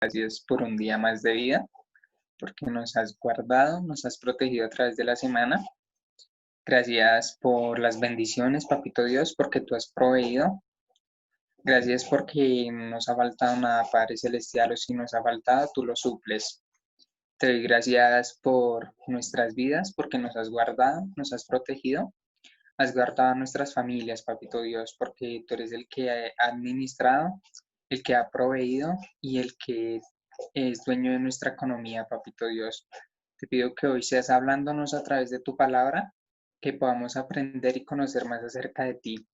Gracias por un día más de vida, porque nos has guardado, nos has protegido a través de la semana. Gracias por las bendiciones, Papito Dios, porque tú has proveído. Gracias porque no nos ha faltado nada, Padre Celestial, o si nos ha faltado, tú lo suples. Te doy gracias por nuestras vidas, porque nos has guardado, nos has protegido. Has guardado a nuestras familias, Papito Dios, porque tú eres el que ha administrado, el que ha proveído y el que es dueño de nuestra economía, Papito Dios. Te pido que hoy seas hablándonos a través de tu palabra, que podamos aprender y conocer más acerca de ti.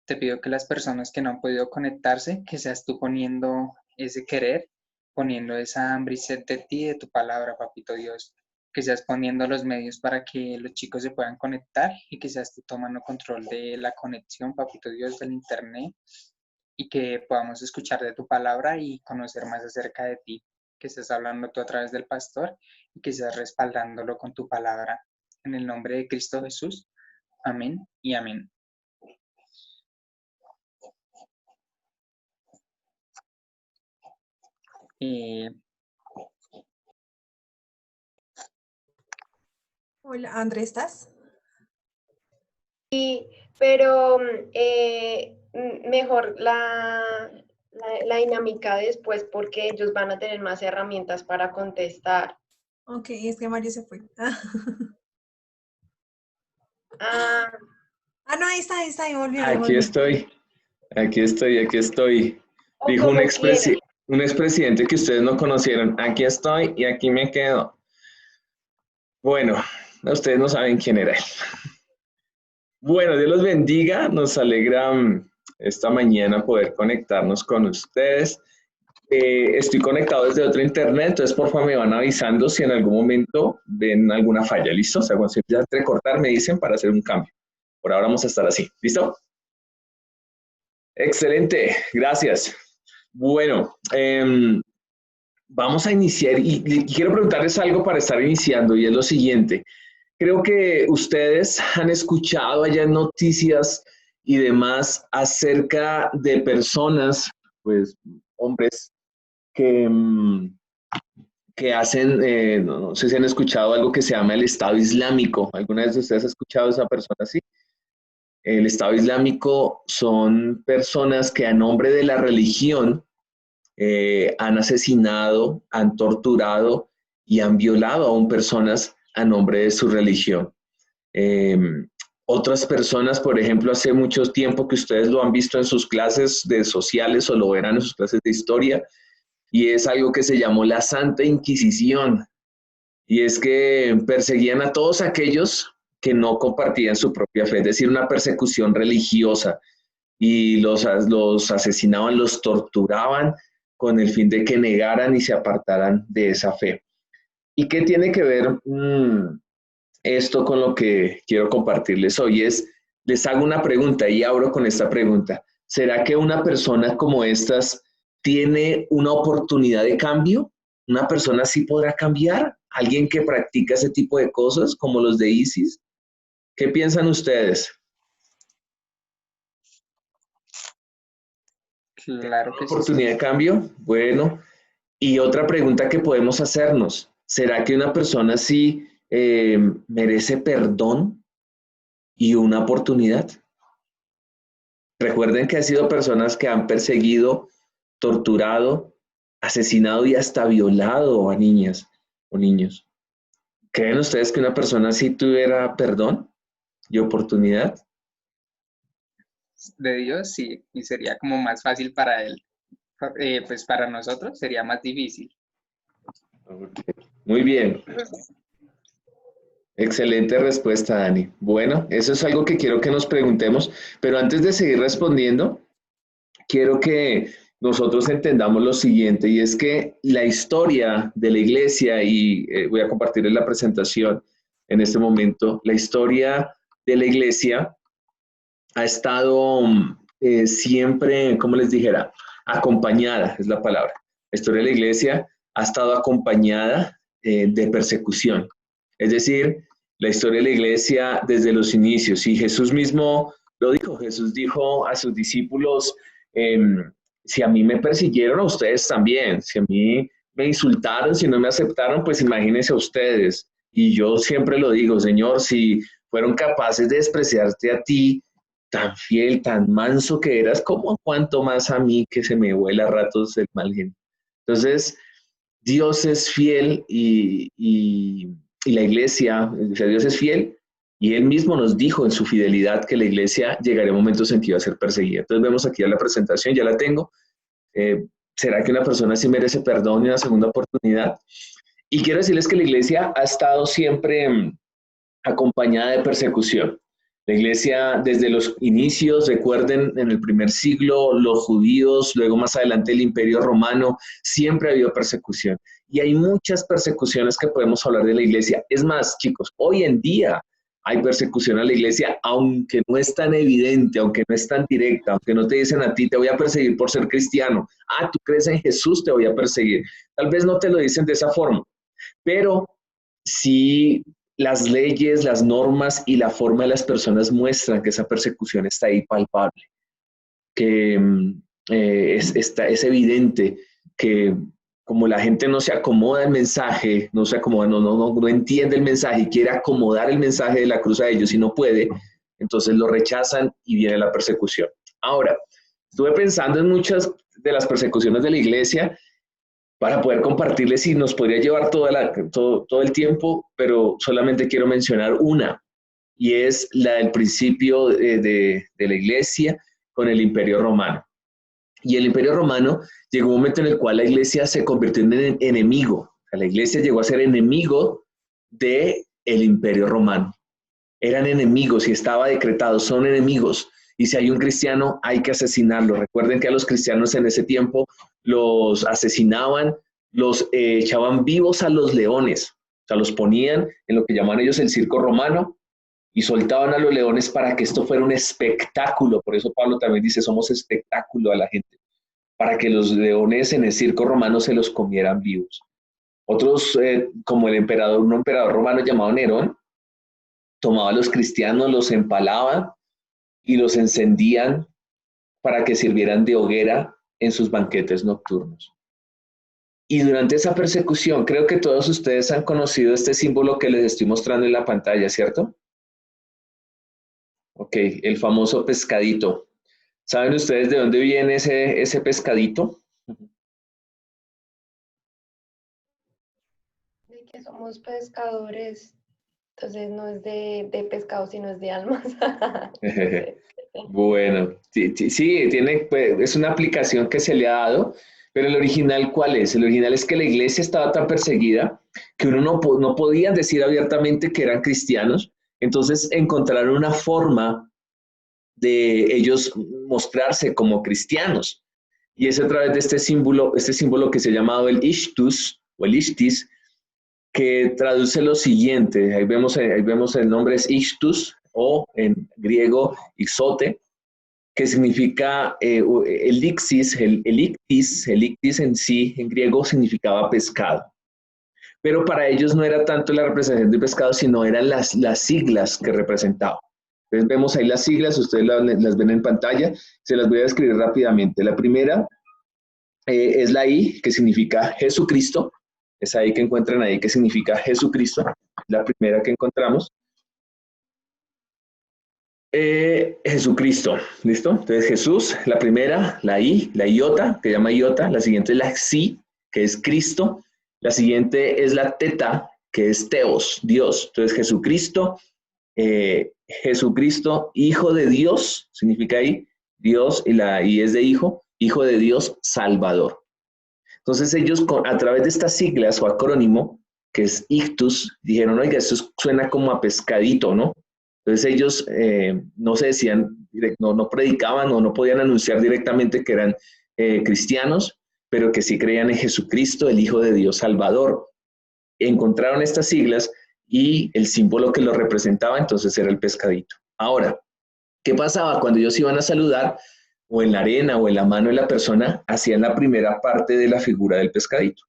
Te pido que las personas que no han podido conectarse, que seas tú poniendo ese querer, poniendo esa hambre y sed de ti, de tu palabra, Papito Dios. Que seas poniendo los medios para que los chicos se puedan conectar y que seas tú tomando control de la conexión, Papito Dios, del internet y que podamos escuchar de tu palabra y conocer más acerca de ti, que estés hablando tú a través del pastor y que estés respaldándolo con tu palabra. En el nombre de Cristo Jesús. Amén y amén. Hola, André, ¿estás? Sí, pero mejor la dinámica después porque ellos van a tener más herramientas para contestar. Ok, es que Mario se fue. Ah, no, ahí está, ahí volvió. Aquí estoy. o Dijo como quiera. un expresidente que ustedes no conocieron. Aquí estoy y aquí me quedo. Bueno, ustedes no saben quién era él. Bueno, Dios los bendiga. Nos alegra esta mañana poder conectarnos con ustedes. Estoy conectado desde otro internet, entonces por favor me van avisando si en algún momento ven alguna falla. ¿Listo? O sea, cuando se empieza a entrecortar me dicen para hacer un cambio. Por ahora vamos a estar así. ¿Listo? Excelente, gracias. Bueno, vamos a iniciar y quiero preguntarles algo para estar iniciando y es lo siguiente. Creo que ustedes han escuchado allá en noticias y demás acerca de personas, pues hombres, que hacen, no sé si han escuchado algo que se llama el Estado Islámico. ¿Alguna vez de ustedes ha escuchado a esa persona así? El Estado Islámico son personas que a nombre de la religión han asesinado, han torturado y han violado aún personas a nombre de su religión. Otras personas, por ejemplo, hace mucho tiempo que ustedes lo han visto en sus clases de sociales o lo verán en sus clases de historia, y es algo que se llamó la Santa Inquisición, y es que perseguían a todos aquellos que no compartían su propia fe, es decir, una persecución religiosa, y los asesinaban, los torturaban con el fin de que negaran y se apartaran de esa fe. ¿Y qué tiene que ver esto con lo que quiero compartirles hoy? Les hago una pregunta y abro con esta pregunta. ¿Será que una persona como estas tiene una oportunidad de cambio? ¿Una persona sí podrá cambiar? ¿Alguien que practica ese tipo de cosas como los de ISIS? ¿Qué piensan ustedes? Claro que sí. ¿Oportunidad de cambio? Bueno, y otra pregunta que podemos hacernos, ¿será que una persona sí merece perdón y una oportunidad? Recuerden que han sido personas que han perseguido, torturado, asesinado y hasta violado a niñas o niños. ¿Creen ustedes que una persona sí tuviera perdón y oportunidad? De Dios, sí, y sería como más fácil para él. Pues para nosotros sería más difícil. Okay. Muy bien. Excelente respuesta, Dani. Bueno, eso es algo que quiero que nos preguntemos, pero antes de seguir respondiendo, quiero que nosotros entendamos lo siguiente, y es que la historia de la iglesia, y voy a compartirles la presentación en este momento, la historia de la iglesia ha estado siempre, ¿cómo les dijera? Acompañada, es la palabra. La historia de la iglesia ha estado acompañada de persecución. Es decir, la historia de la iglesia desde los inicios, y Jesús mismo lo dijo, Jesús dijo a sus discípulos, si a mí me persiguieron, a ustedes también, si a mí me insultaron, si no me aceptaron, pues imagínense ustedes. Y yo siempre lo digo, Señor, si fueron capaces de despreciarte a ti, tan fiel, tan manso que eras, como cuanto más a mí que se me vuela a ratos el mal genio. Entonces, Dios es fiel y la iglesia, o sea, Dios es fiel y Él mismo nos dijo en su fidelidad que la iglesia llegaría a momentos en que iba a ser perseguida. Entonces vemos aquí a la presentación, ya la tengo. ¿Será que una persona sí merece perdón y una segunda oportunidad? Y quiero decirles que la iglesia ha estado siempre acompañada de persecución. La iglesia desde los inicios, recuerden, en el primer siglo, los judíos, luego más adelante el Imperio Romano, siempre ha habido persecución. Y hay muchas persecuciones que podemos hablar de la iglesia. Es más, chicos, hoy en día hay persecución a la iglesia, aunque no es tan evidente, aunque no es tan directa, aunque no te dicen a ti, te voy a perseguir por ser cristiano. Ah, tú crees en Jesús, te voy a perseguir. Tal vez no te lo dicen de esa forma, pero sí las leyes, las normas y la forma de las personas muestran que esa persecución está ahí palpable, que es evidente que como la gente no se acomoda el mensaje, no se acomoda, no entiende el mensaje y quiere acomodar el mensaje de la cruz a ellos y no puede, entonces lo rechazan y viene la persecución. Ahora, estuve pensando en muchas de las persecuciones de la iglesia para poder compartirles y nos podría llevar todo el tiempo, pero solamente quiero mencionar una, y es la del principio de la iglesia con el Imperio Romano. Y el Imperio Romano llegó un momento en el cual la iglesia se convirtió en enemigo. O sea, la iglesia llegó a ser enemigo del Imperio Romano. Eran enemigos y estaba decretado, son enemigos. Y si hay un cristiano, hay que asesinarlo. Recuerden que a los cristianos en ese tiempo los asesinaban, los echaban vivos a los leones. O sea, los ponían en lo que llaman ellos el circo romano y soltaban a los leones para que esto fuera un espectáculo. Por eso Pablo también dice, somos espectáculo a la gente. Para que los leones en el circo romano se los comieran vivos. Otros, como un emperador romano llamado Nerón, tomaba a los cristianos, los empalaba y los encendían para que sirvieran de hoguera en sus banquetes nocturnos. Y durante esa persecución, creo que todos ustedes han conocido este símbolo que les estoy mostrando en la pantalla, ¿cierto? Ok, el famoso pescadito. ¿Saben ustedes de dónde viene ese pescadito? De que somos pescadores, entonces no es de pescado, sino es de almas. Bueno, sí, pues, es una aplicación que se le ha dado, pero el original, ¿cuál es? El original es que la iglesia estaba tan perseguida que uno no podía decir abiertamente que eran cristianos, entonces encontraron una forma de ellos mostrarse como cristianos. Y es a través de este símbolo que se ha llamado el Ishtus o el Ishtis, que traduce lo siguiente. Ahí vemos el nombre es Ishtus, o en griego Ixote, que significa el ictis en sí, en griego, significaba pescado. Pero para ellos no era tanto la representación de pescado, sino eran las siglas que representaba. Entonces vemos ahí las siglas, ustedes las ven en pantalla, se las voy a describir rápidamente. La primera es la I, que significa Jesucristo, esa I que encuentran ahí que significa Jesucristo, la primera que encontramos. Jesucristo, ¿listo? Entonces Jesús, la primera, la I, la iota, que se llama iota, la siguiente es la Xi, que es Cristo, la siguiente es la teta, que es Theos, Dios. Entonces Jesucristo, Jesucristo, Hijo de Dios, significa ahí, Dios, y la I es de Hijo de Dios, Salvador. Entonces ellos, a través de estas siglas o acrónimo, que es Ictus, dijeron, oiga, esto suena como a pescadito, ¿no? Entonces ellos no se decían, no predicaban o no podían anunciar directamente que eran cristianos, pero que sí creían en Jesucristo, el Hijo de Dios Salvador. Encontraron estas siglas y el símbolo que lo representaba entonces era el pescadito. Ahora, ¿qué pasaba cuando ellos iban a saludar o en la arena o en la mano de la persona? Hacían la primera parte de la figura del pescadito.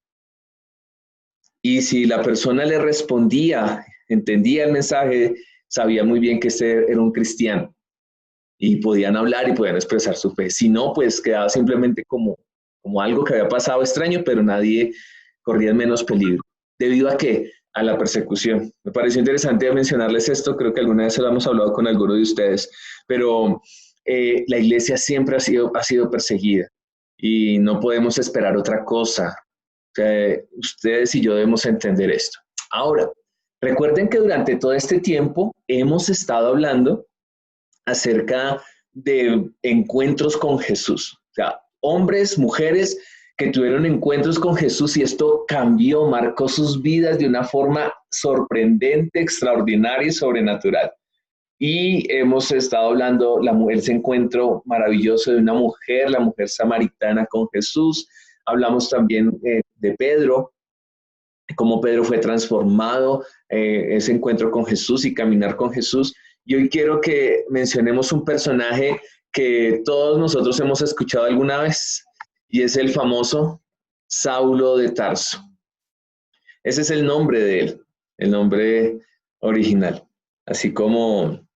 Y si la persona le respondía, entendía el mensaje, sabía muy bien que este era un cristiano y podían hablar y podían expresar su fe. Si no, pues quedaba simplemente como algo que había pasado extraño, pero nadie corrían menos peligro. ¿Debido a qué? A la persecución. Me pareció interesante mencionarles esto, creo que alguna vez se lo hemos hablado con alguno de ustedes, pero la iglesia siempre ha sido perseguida y no podemos esperar otra cosa. O sea, ustedes y yo debemos entender esto. Ahora, recuerden que durante todo este tiempo hemos estado hablando acerca de encuentros con Jesús. O sea, hombres, mujeres que tuvieron encuentros con Jesús y esto cambió, marcó sus vidas de una forma sorprendente, extraordinaria y sobrenatural. Y hemos estado hablando, ese encuentro maravilloso de una mujer, la mujer samaritana con Jesús. Hablamos también de Pedro, cómo Pedro fue transformado, ese encuentro con Jesús y caminar con Jesús. Y hoy quiero que mencionemos un personaje que todos nosotros hemos escuchado alguna vez, y es el famoso Saulo de Tarso. Ese es el nombre de él, el nombre original. Así como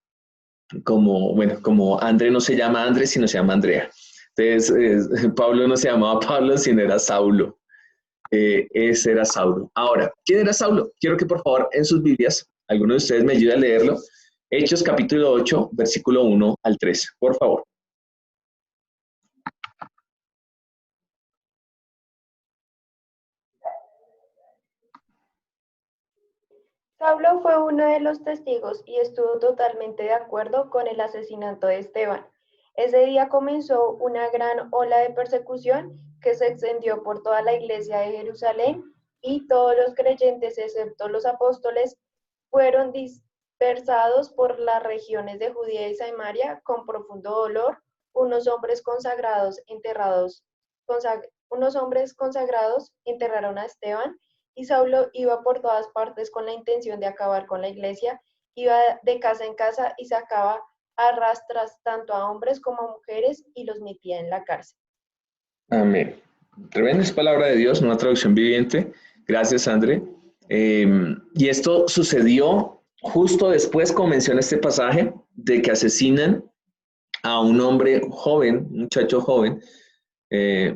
André no se llama Andrés, sino se llama Andrea. Entonces, Pablo no se llamaba Pablo, sino era Saulo. Ese era Saulo. Ahora, ¿quién era Saulo? Quiero que por favor en sus Biblias, alguno de ustedes me ayude a leerlo. Hechos capítulo 8, versículo 1 al 13, por favor. Saulo fue uno de los testigos y estuvo totalmente de acuerdo con el asesinato de Esteban. Ese día comenzó una gran ola de persecución que se extendió por toda la iglesia de Jerusalén y todos los creyentes, excepto los apóstoles, fueron dispersados por las regiones de Judea y Samaria con profundo dolor. Unos hombres consagrados enterraron a Esteban. Y Saulo iba por todas partes con la intención de acabar con la iglesia, iba de casa en casa y sacaba a rastras tanto a hombres como a mujeres y los metía en la cárcel. Amén. Tremenda es palabra de Dios, una traducción viviente. Gracias, André. Y esto sucedió justo después, como menciona este pasaje, de que asesinan a un hombre joven, un muchacho joven,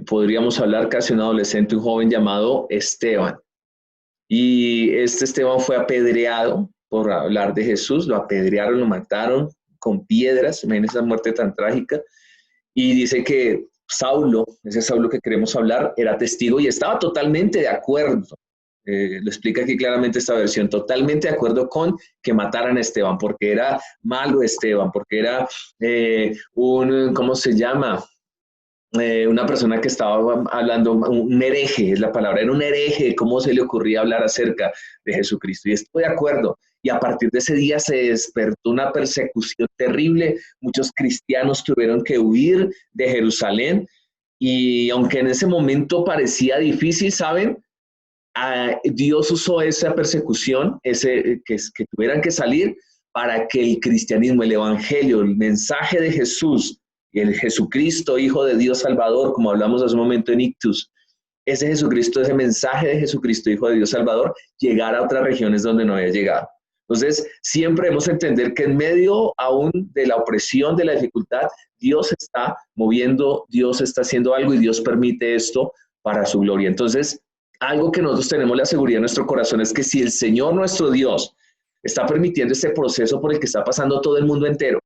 podríamos hablar casi un adolescente, un joven llamado Esteban. Y este Esteban fue apedreado por hablar de Jesús, lo apedrearon, lo mataron con piedras, imagínense esa muerte tan trágica. Y dice que Saulo, ese Saulo que queremos hablar, era testigo y estaba totalmente de acuerdo. Lo explica aquí claramente esta versión, totalmente de acuerdo con que mataran a Esteban, porque era malo Esteban, porque era ¿cómo se llama? Una persona que estaba hablando, un hereje, es la palabra, era un hereje, cómo se le ocurría hablar acerca de Jesucristo. Y estoy de acuerdo. Y a partir de ese día se despertó una persecución terrible. Muchos cristianos tuvieron que huir de Jerusalén. Y aunque en ese momento parecía difícil, ¿saben? Dios usó esa persecución, que tuvieran que salir para que el cristianismo, el evangelio, el mensaje de Jesús, el Jesucristo, Hijo de Dios Salvador, como hablamos hace un momento en Ictus, ese Jesucristo, ese mensaje de Jesucristo, Hijo de Dios Salvador, llegara a otras regiones donde no había llegado. Entonces, siempre debemos entender que en medio aún de la opresión, de la dificultad, Dios está moviendo, Dios está haciendo algo y Dios permite esto para su gloria. Entonces, algo que nosotros tenemos la seguridad en nuestro corazón es que si el Señor nuestro Dios está permitiendo este proceso por el que está pasando todo el mundo entero,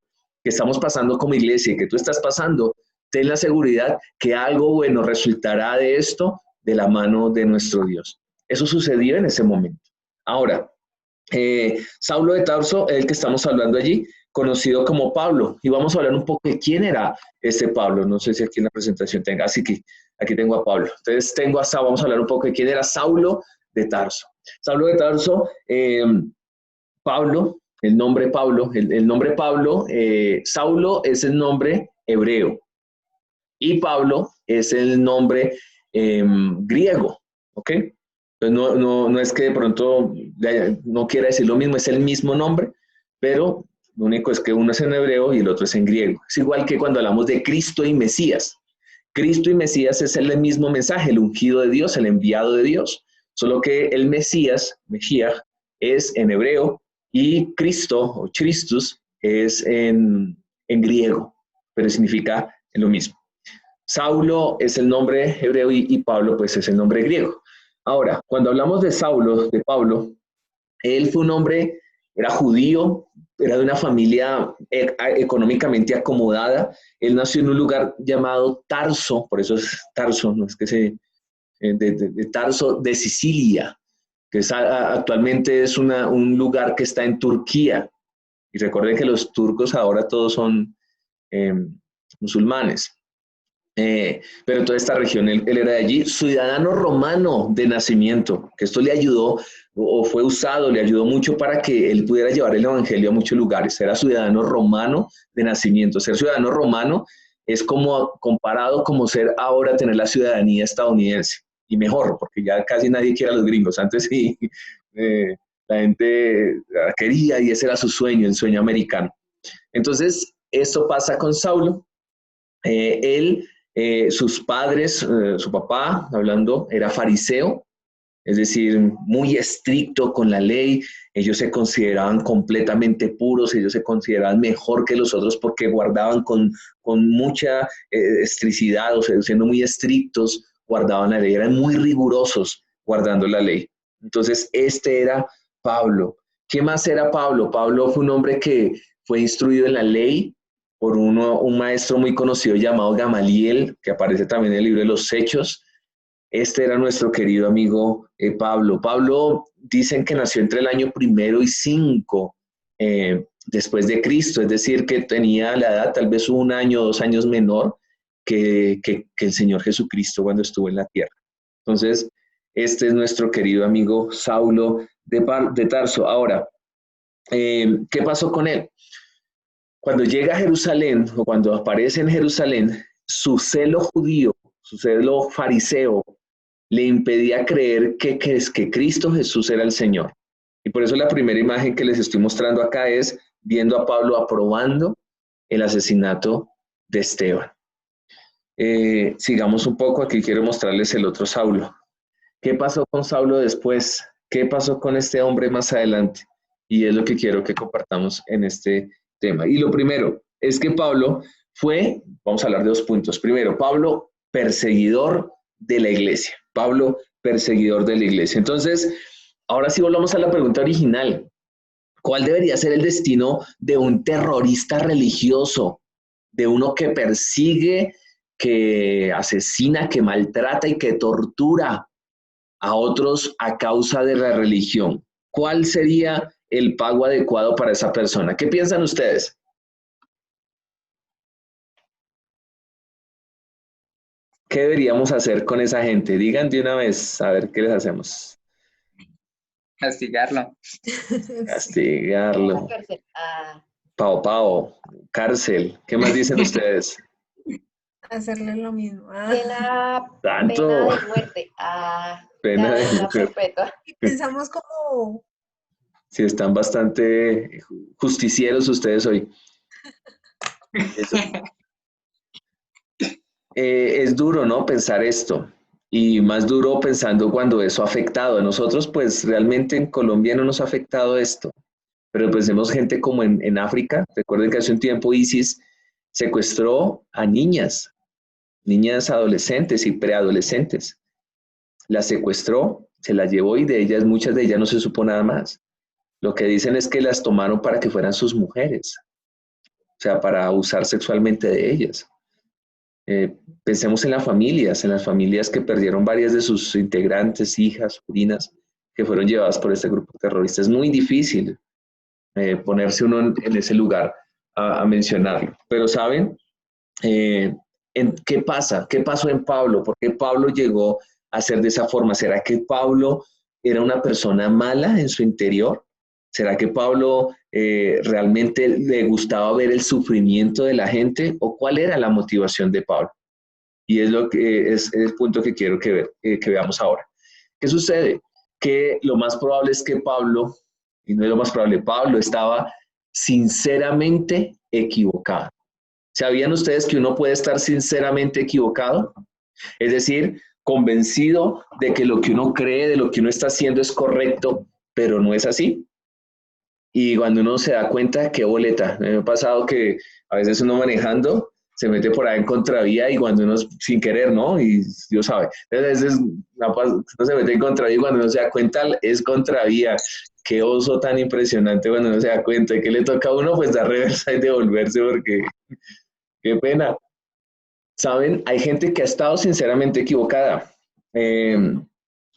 que estamos pasando como iglesia y que tú estás pasando, ten la seguridad que algo bueno resultará de esto de la mano de nuestro Dios. Eso sucedió en ese momento. Ahora, Saulo de Tarso, el que estamos hablando allí, conocido como Pablo, y vamos a hablar un poco de quién era este Pablo. No sé si aquí en la presentación tenga, así que aquí tengo a Pablo. Entonces vamos a hablar un poco de quién era Saulo de Tarso. Saulo de Tarso, Pablo, el nombre Pablo, Saulo es el nombre hebreo y Pablo es el nombre griego, ¿ok? Entonces no es que de pronto no quiera decir lo mismo, es el mismo nombre, pero lo único es que uno es en hebreo y el otro es en griego. Es igual que cuando hablamos de Cristo y Mesías. Cristo y Mesías es el mismo mensaje, el ungido de Dios, el enviado de Dios, solo que el Mesías, Mesías, es en hebreo, y Cristo o Christus es en griego, pero significa lo mismo. Saulo es el nombre hebreo y Pablo pues es el nombre griego. Ahora, cuando hablamos de Saulo, de Pablo, él fue un hombre, era judío, era de una familia económicamente acomodada. Él nació en un lugar llamado Tarso, por eso es Tarso, no es que se, de Tarso de Sicilia, que es, actualmente es un lugar que está en Turquía. Y recuerden que los turcos ahora todos son musulmanes. Pero toda esta región, él era de allí, ciudadano romano de nacimiento, que esto le ayudó o fue usado, le ayudó mucho para que él pudiera llevar el evangelio a muchos lugares. Era ciudadano romano de nacimiento. Ser ciudadano romano es como comparado como ser ahora tener la ciudadanía estadounidense. Y mejor, porque ya casi nadie quiere a los gringos. Antes sí, la gente quería y ese era su sueño, el sueño americano. Entonces, esto pasa con Saulo. Sus padres, su papá, hablando, era fariseo, es decir, muy estricto con la ley. Ellos se consideraban completamente puros, ellos se consideraban mejor que los otros porque guardaban con mucha estricidad, o sea, siendo muy estrictos, guardaban la ley, eran muy rigurosos guardando la ley. Entonces, este era Pablo. ¿Qué más era Pablo? Pablo fue un hombre que fue instruido en la ley por un maestro muy conocido llamado Gamaliel, que aparece también en el libro de los Hechos. Este era nuestro querido amigo Pablo. Pablo dicen que nació entre el año 1 y 5 después de Cristo, es decir, que tenía la edad tal vez 1 año o 2 años menor que el Señor Jesucristo cuando estuvo en la tierra. Entonces, este es nuestro querido amigo Saulo de Tarso. Ahora, ¿qué pasó con él? Cuando llega a Jerusalén o cuando aparece en Jerusalén, su celo judío, su celo fariseo, le impedía creer que Cristo Jesús era el Señor. Y por eso la primera imagen que les estoy mostrando acá es viendo a Pablo aprobando el asesinato de Esteban. Sigamos un poco, aquí quiero mostrarles el otro Saulo. ¿Qué pasó con Saulo después? ¿Qué pasó con este hombre más adelante? Y es lo que quiero que compartamos en este tema. Y lo primero es que Pablo fue, vamos a hablar de 2 puntos. Primero, Pablo, perseguidor de la iglesia. Pablo, perseguidor de la iglesia. Entonces, ahora sí volvamos a la pregunta original. ¿Cuál debería ser el destino de un terrorista religioso? De uno que persigue, que asesina, que maltrata y que tortura a otros a causa de la religión. ¿Cuál sería el pago adecuado para esa persona? ¿Qué piensan ustedes? ¿Qué deberíamos hacer con esa gente? Digan de una vez, a ver qué les hacemos. Castigarlo. Castigarlo. Pao, cárcel. ¿Qué más dicen ustedes? Hacerle lo mismo. Pena Tanto. de muerte. Pena de cadena muerte. perpetua. Y pensamos como, Sí, están bastante justicieros ustedes hoy. Eso. Es duro, ¿no? Pensar esto. Y más duro pensando cuando eso ha afectado a nosotros, pues realmente en Colombia no nos ha afectado esto. Pero pensemos gente como en África. Recuerden que hace un tiempo ISIS secuestró a niñas adolescentes y preadolescentes. Las secuestró, se las llevó y de ellas, muchas de ellas no se supo nada más. Lo que dicen es que las tomaron para que fueran sus mujeres, o sea, para abusar sexualmente de ellas. Pensemos en las familias que perdieron varias de sus integrantes, hijas, sobrinas, que fueron llevadas por este grupo terrorista. Es muy difícil ponerse uno en ese lugar a mencionarlo. Pero ¿saben? ¿Qué pasa? ¿Qué pasó en Pablo? ¿Por qué Pablo llegó a ser de esa forma? ¿Será que Pablo era una persona mala en su interior? ¿Será que Pablo realmente le gustaba ver el sufrimiento de la gente? ¿O cuál era la motivación de Pablo? Y es lo que es el punto que quiero que veamos ahora. ¿Qué sucede? Que lo más probable es que Pablo, y no es lo más probable, Pablo estaba sinceramente equivocado. ¿Sabían ustedes que uno puede estar sinceramente equivocado? Es decir, convencido de que lo que uno cree, de lo que uno está haciendo es correcto, pero no es así. Y cuando uno se da cuenta, qué boleta. Me ha pasado que a veces uno manejando se mete por ahí en contravía y cuando uno sin querer, ¿no? Y Dios sabe. Entonces, uno se mete en contravía y cuando uno se da cuenta es contravía. Qué oso tan impresionante cuando uno se da cuenta. ¿Y qué le toca a uno? Pues dar reversa y devolverse porque qué pena. ¿Saben? Hay gente que ha estado sinceramente equivocada.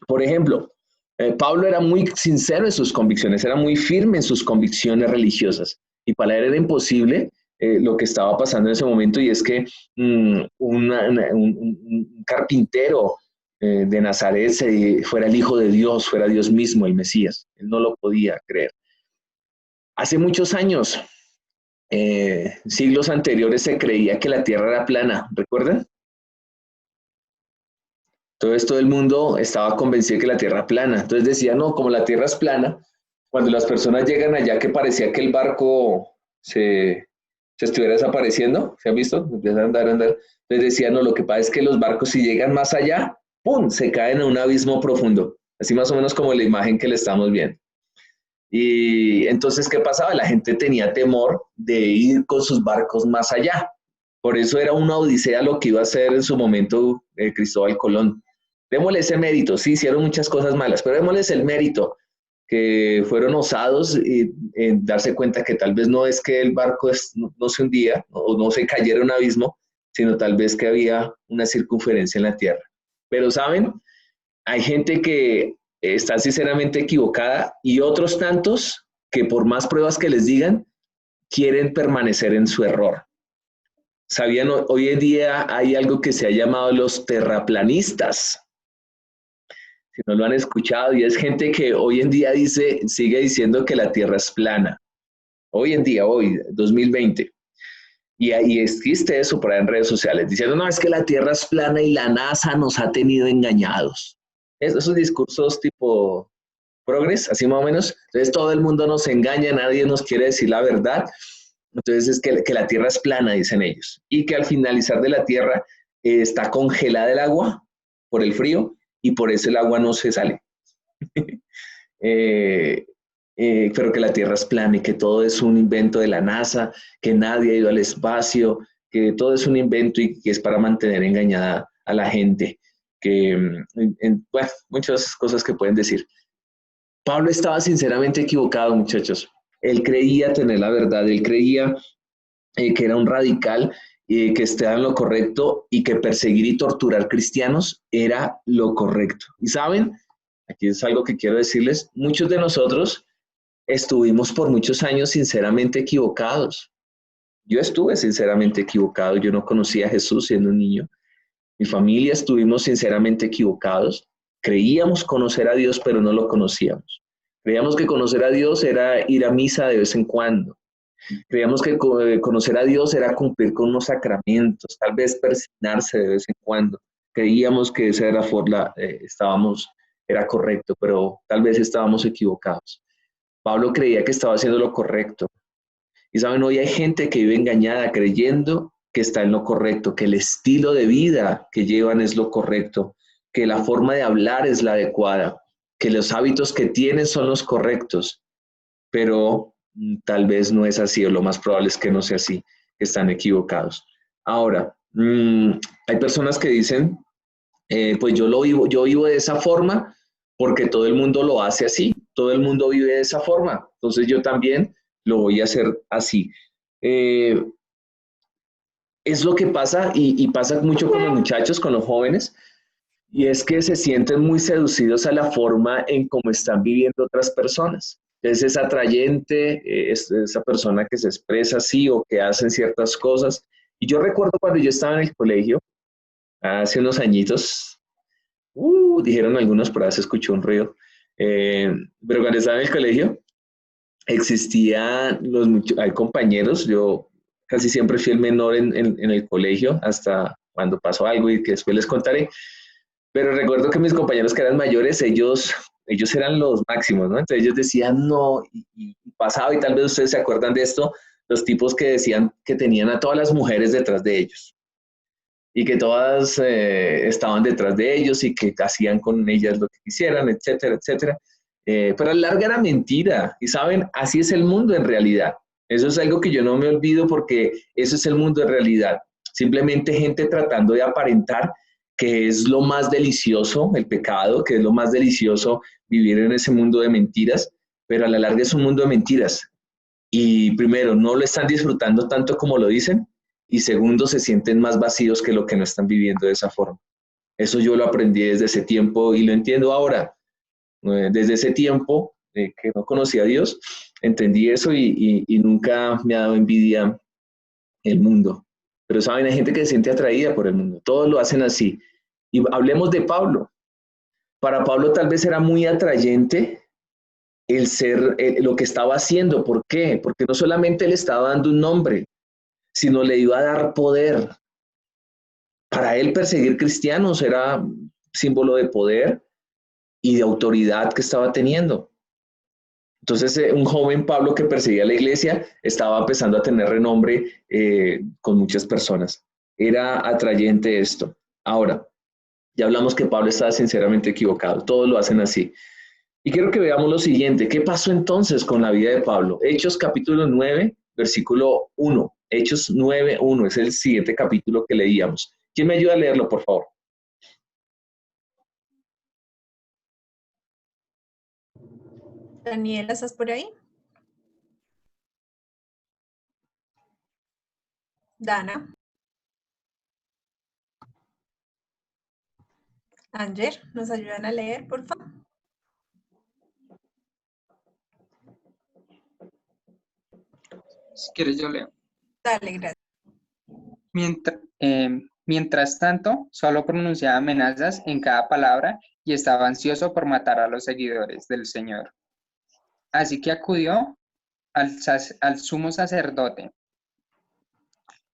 Por ejemplo, Pablo era muy sincero en sus convicciones, era muy firme en sus convicciones religiosas. Y para él era imposible lo que estaba pasando en ese momento, y es que un carpintero de Nazaret fuera el Hijo de Dios, fuera Dios mismo, el Mesías. Él no lo podía creer. Hace muchos años, siglos anteriores, se creía que la Tierra era plana, ¿recuerdan? Entonces todo el mundo estaba convencido de que la Tierra era plana. Entonces decía, no, como la Tierra es plana, cuando las personas llegan allá que parecía que el barco se estuviera desapareciendo, ¿se han visto? Empiezan a andar. Entonces decía, no, lo que pasa es que los barcos si llegan más allá, ¡pum!, se caen en un abismo profundo. Así más o menos como la imagen que le estamos viendo. Y entonces, ¿qué pasaba? La gente tenía temor de ir con sus barcos más allá. Por eso era una odisea lo que iba a hacer en su momento Cristóbal Colón. Démosle ese mérito, sí, hicieron muchas cosas malas, pero démosles el mérito, que fueron osados en darse cuenta que tal vez no es que el barco no se hundía o no se cayera en un abismo, sino tal vez que había una circunferencia en la Tierra. Pero, ¿saben? Hay gente que está sinceramente equivocada y otros tantos que por más pruebas que les digan, quieren permanecer en su error. ¿Sabían? Hoy en día hay algo que se ha llamado los terraplanistas. Si no lo han escuchado, y es gente que hoy en día sigue diciendo que la Tierra es plana. Hoy en día, hoy, 2020. Y existe eso por ahí en redes sociales, diciendo, no, es que la Tierra es plana y la NASA nos ha tenido engañados. Esos discursos tipo progres, así más o menos. Entonces todo el mundo nos engaña, nadie nos quiere decir la verdad. Entonces es que la Tierra es plana, dicen ellos. Y que al finalizar de la Tierra está congelada el agua por el frío y por eso el agua no se sale. Pero que la Tierra es plana y que todo es un invento de la NASA, que nadie ha ido al espacio, que todo es un invento y que es para mantener engañada a la gente. Bueno, muchas cosas que pueden decir. Pablo estaba sinceramente equivocado, muchachos. Él creía tener la verdad, él creía que era un radical, que estaba en lo correcto y que perseguir y torturar cristianos era lo correcto. Y saben, aquí es algo que quiero decirles, muchos de nosotros estuvimos por muchos años sinceramente equivocados. Yo estuve sinceramente equivocado, yo no conocía a Jesús siendo un niño. Mi familia estuvimos sinceramente equivocados. Creíamos conocer a Dios, pero no lo conocíamos. Creíamos que conocer a Dios era ir a misa de vez en cuando. Creíamos que conocer a Dios era cumplir con unos sacramentos, tal vez persignarse de vez en cuando. Creíamos que esa era era correcto, pero tal vez estábamos equivocados. Pablo creía que estaba haciendo lo correcto. Y saben, hoy hay gente que vive engañada creyendo que está en lo correcto, que el estilo de vida que llevan es lo correcto, que la forma de hablar es la adecuada, que los hábitos que tienen son los correctos, pero tal vez no es así, o lo más probable es que no sea así, que están equivocados. Ahora, hay personas que dicen, pues yo vivo de esa forma porque todo el mundo lo hace así, todo el mundo vive de esa forma, entonces yo también lo voy a hacer así. Es lo que pasa y pasa mucho con los muchachos, con los jóvenes, y es que se sienten muy seducidos a la forma en cómo están viviendo otras personas. Es atrayente, esa persona que se expresa así o que hacen ciertas cosas. Y yo recuerdo cuando yo estaba en el colegio, hace unos añitos, dijeron algunos, por ahí se escuchó un ruido, pero cuando estaba en el colegio, hay compañeros, yo casi siempre fui el menor en el colegio, hasta cuando pasó algo y que después les contaré, pero recuerdo que mis compañeros que eran mayores, ellos eran los máximos, ¿no? Entonces ellos decían no, y pasaba, y tal vez ustedes se acuerdan de esto, los tipos que decían que tenían a todas las mujeres detrás de ellos, y que todas estaban detrás de ellos y que hacían con ellas lo que quisieran, etcétera, etcétera. Pero a la larga era mentira, y saben, así es el mundo en realidad. Eso es algo que yo no me olvido porque eso es el mundo en realidad. simplemente gente tratando de aparentar que es lo más delicioso, el pecado, que es lo más delicioso vivir en ese mundo de mentiras, pero a la larga es un mundo de mentiras. Y primero, no lo están disfrutando tanto como lo dicen, y segundo, se sienten más vacíos que lo que no están viviendo de esa forma. Eso yo lo aprendí desde ese tiempo y lo entiendo ahora. Desde ese tiempo que no conocía a Dios, entendí eso y nunca me ha dado envidia el mundo. Pero saben, hay gente que se siente atraída por el mundo. Todos lo hacen así. Y hablemos de Pablo. Para Pablo tal vez era muy atrayente el ser lo que estaba haciendo. ¿Por qué? Porque no solamente le estaba dando un nombre, sino le iba a dar poder. Para él perseguir cristianos era símbolo de poder y de autoridad que estaba teniendo. Entonces, un joven Pablo que perseguía la iglesia estaba empezando a tener renombre con muchas personas. Era atrayente esto. Ahora, ya hablamos que Pablo estaba sinceramente equivocado. Todos lo hacen así. Y quiero que veamos lo siguiente. ¿Qué pasó entonces con la vida de Pablo? Hechos capítulo 9, versículo 1. Hechos 9, 1 es el siguiente capítulo que leíamos. ¿Quién me ayuda a leerlo, por favor? Daniela, ¿estás por ahí? Dana. Anger, ¿nos ayudan a leer, por favor? Si quieres, yo leo. Dale, gracias. Mientras tanto, solo pronunciaba amenazas en cada palabra y estaba ansioso por matar a los seguidores del Señor. Así que acudió al sumo sacerdote.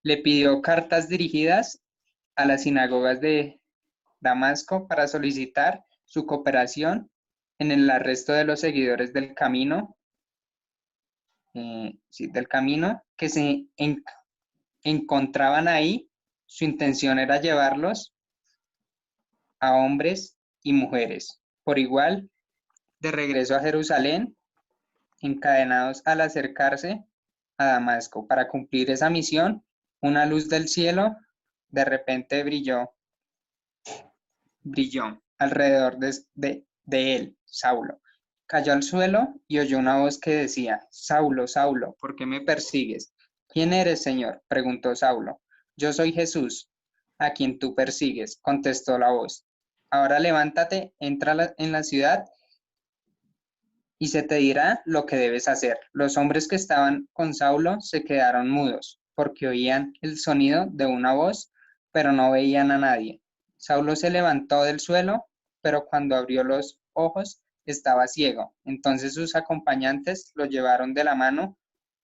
Le pidió cartas dirigidas a las sinagogas de Damasco para solicitar su cooperación en el arresto de los seguidores del camino, que se encontraban ahí. Su intención era llevarlos a hombres y mujeres por igual de regreso a Jerusalén, encadenados al acercarse a Damasco. Para cumplir esa misión, una luz del cielo de repente brilló alrededor de él, Saulo. Cayó al suelo y oyó una voz que decía: Saulo, Saulo, ¿por qué me persigues? ¿Quién eres, Señor?, preguntó Saulo. Yo soy Jesús, a quien tú persigues, contestó la voz. Ahora levántate, entra en la ciudad y se te dirá lo que debes hacer. Los hombres que estaban con Saulo se quedaron mudos, porque oían el sonido de una voz, pero no veían a nadie. Saulo se levantó del suelo, pero cuando abrió los ojos estaba ciego. Entonces sus acompañantes lo llevaron de la mano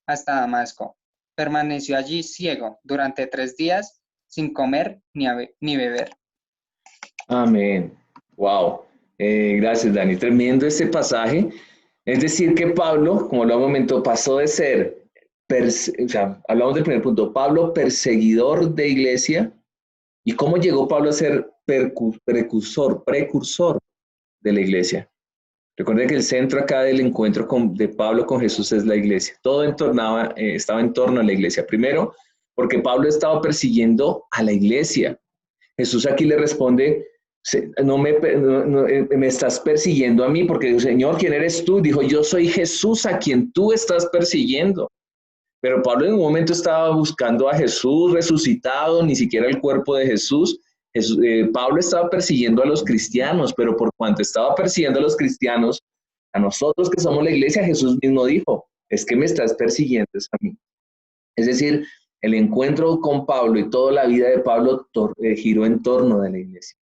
hasta Damasco. Permaneció allí ciego durante 3 días, sin comer ni beber. Amén. Wow. Gracias, Dani. Tremendo este pasaje. Es decir, que Pablo, como lo comentó, pasó de ser, hablamos del primer punto, Pablo perseguidor de iglesia. ¿Y cómo llegó Pablo a ser precursor de la iglesia? Recuerden que el centro acá del encuentro de Pablo con Jesús es la iglesia. Todo estaba en torno a la iglesia. Primero, porque Pablo estaba persiguiendo a la iglesia. Jesús aquí le responde: me estás persiguiendo a mí, porque Señor, ¿quién eres tú? Dijo: yo soy Jesús a quien tú estás persiguiendo. Pero Pablo en un momento estaba buscando a Jesús resucitado, ni siquiera el cuerpo de Jesús. Pablo estaba persiguiendo a los cristianos, pero por cuanto estaba persiguiendo a los cristianos, a nosotros que somos la iglesia, Jesús mismo dijo: es que me estás persiguiendo a mí. Es decir, el encuentro con Pablo y toda la vida de Pablo giró en torno de la iglesia.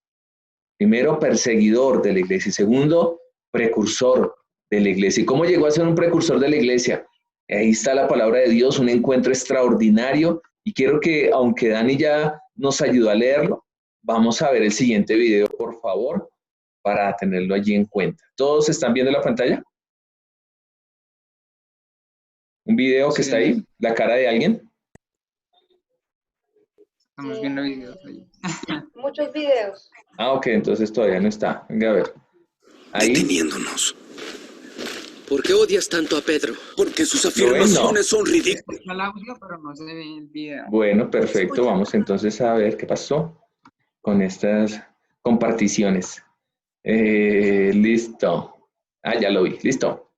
Primero, perseguidor de la iglesia, y segundo, precursor de la iglesia. ¿Y cómo llegó a ser un precursor de la iglesia? Ahí está la palabra de Dios, un encuentro extraordinario, y quiero que, aunque Dani ya nos ayudó a leerlo, vamos a ver el siguiente video, por favor, para tenerlo allí en cuenta. ¿Todos están viendo la pantalla? ¿Un video que está ahí? ¿La cara de alguien? Estamos viendo videos ahí. Muchos videos. Ah, ok, entonces todavía no está. Venga a ver. Ahí. Deteniéndonos. ¿Por qué odias tanto a Pedro? Porque sus afirmaciones son ridículas. Escucha el audio, pero no se ve el video. Bueno, perfecto. Escucha. Vamos entonces a ver qué pasó con estas comparticiones. Listo. Ah, ya lo vi. Listo.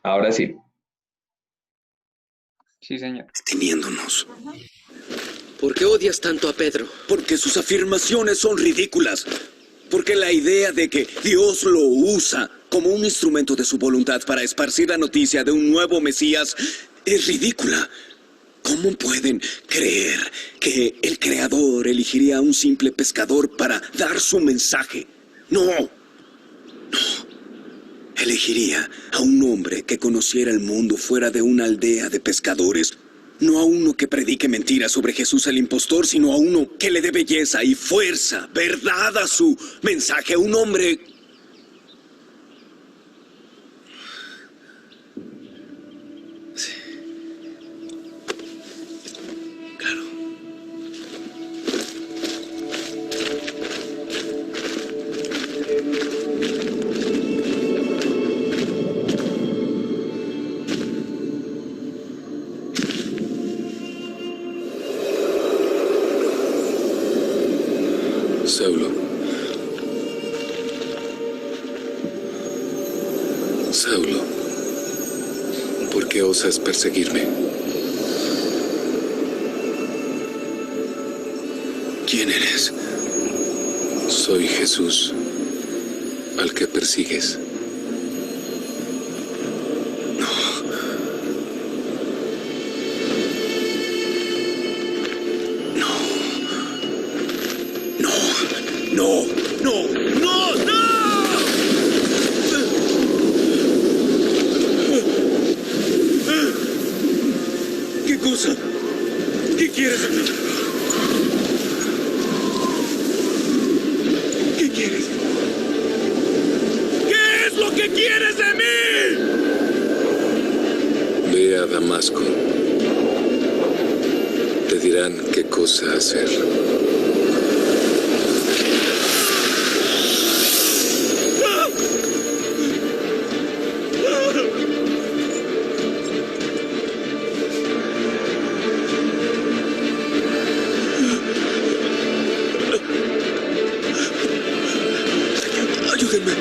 Ahora sí. Sí, señor. Teniéndonos. ¿Por qué odias tanto a Pedro? Porque sus afirmaciones son ridículas. Porque la idea de que Dios lo usa como un instrumento de su voluntad para esparcir la noticia de un nuevo Mesías es ridícula. ¿Cómo pueden creer que el Creador elegiría a un simple pescador para dar su mensaje? No. Elegiría a un hombre que conociera el mundo fuera de una aldea de pescadores. No a uno que predique mentiras sobre Jesús el impostor, sino a uno que le dé belleza y fuerza, verdad a su mensaje. Un hombre... Sí. Claro. Saulo. Saulo, ¿por qué osas perseguirme? ¿Quién eres? Soy Jesús, al que persigues. No, no, no, no. ¿Qué cosa? ¿Qué quieres de mí? ¿Qué quieres? ¿Qué es lo que quieres de mí? Ve a Damasco. Te dirán qué cosa hacer. Ayúdenme.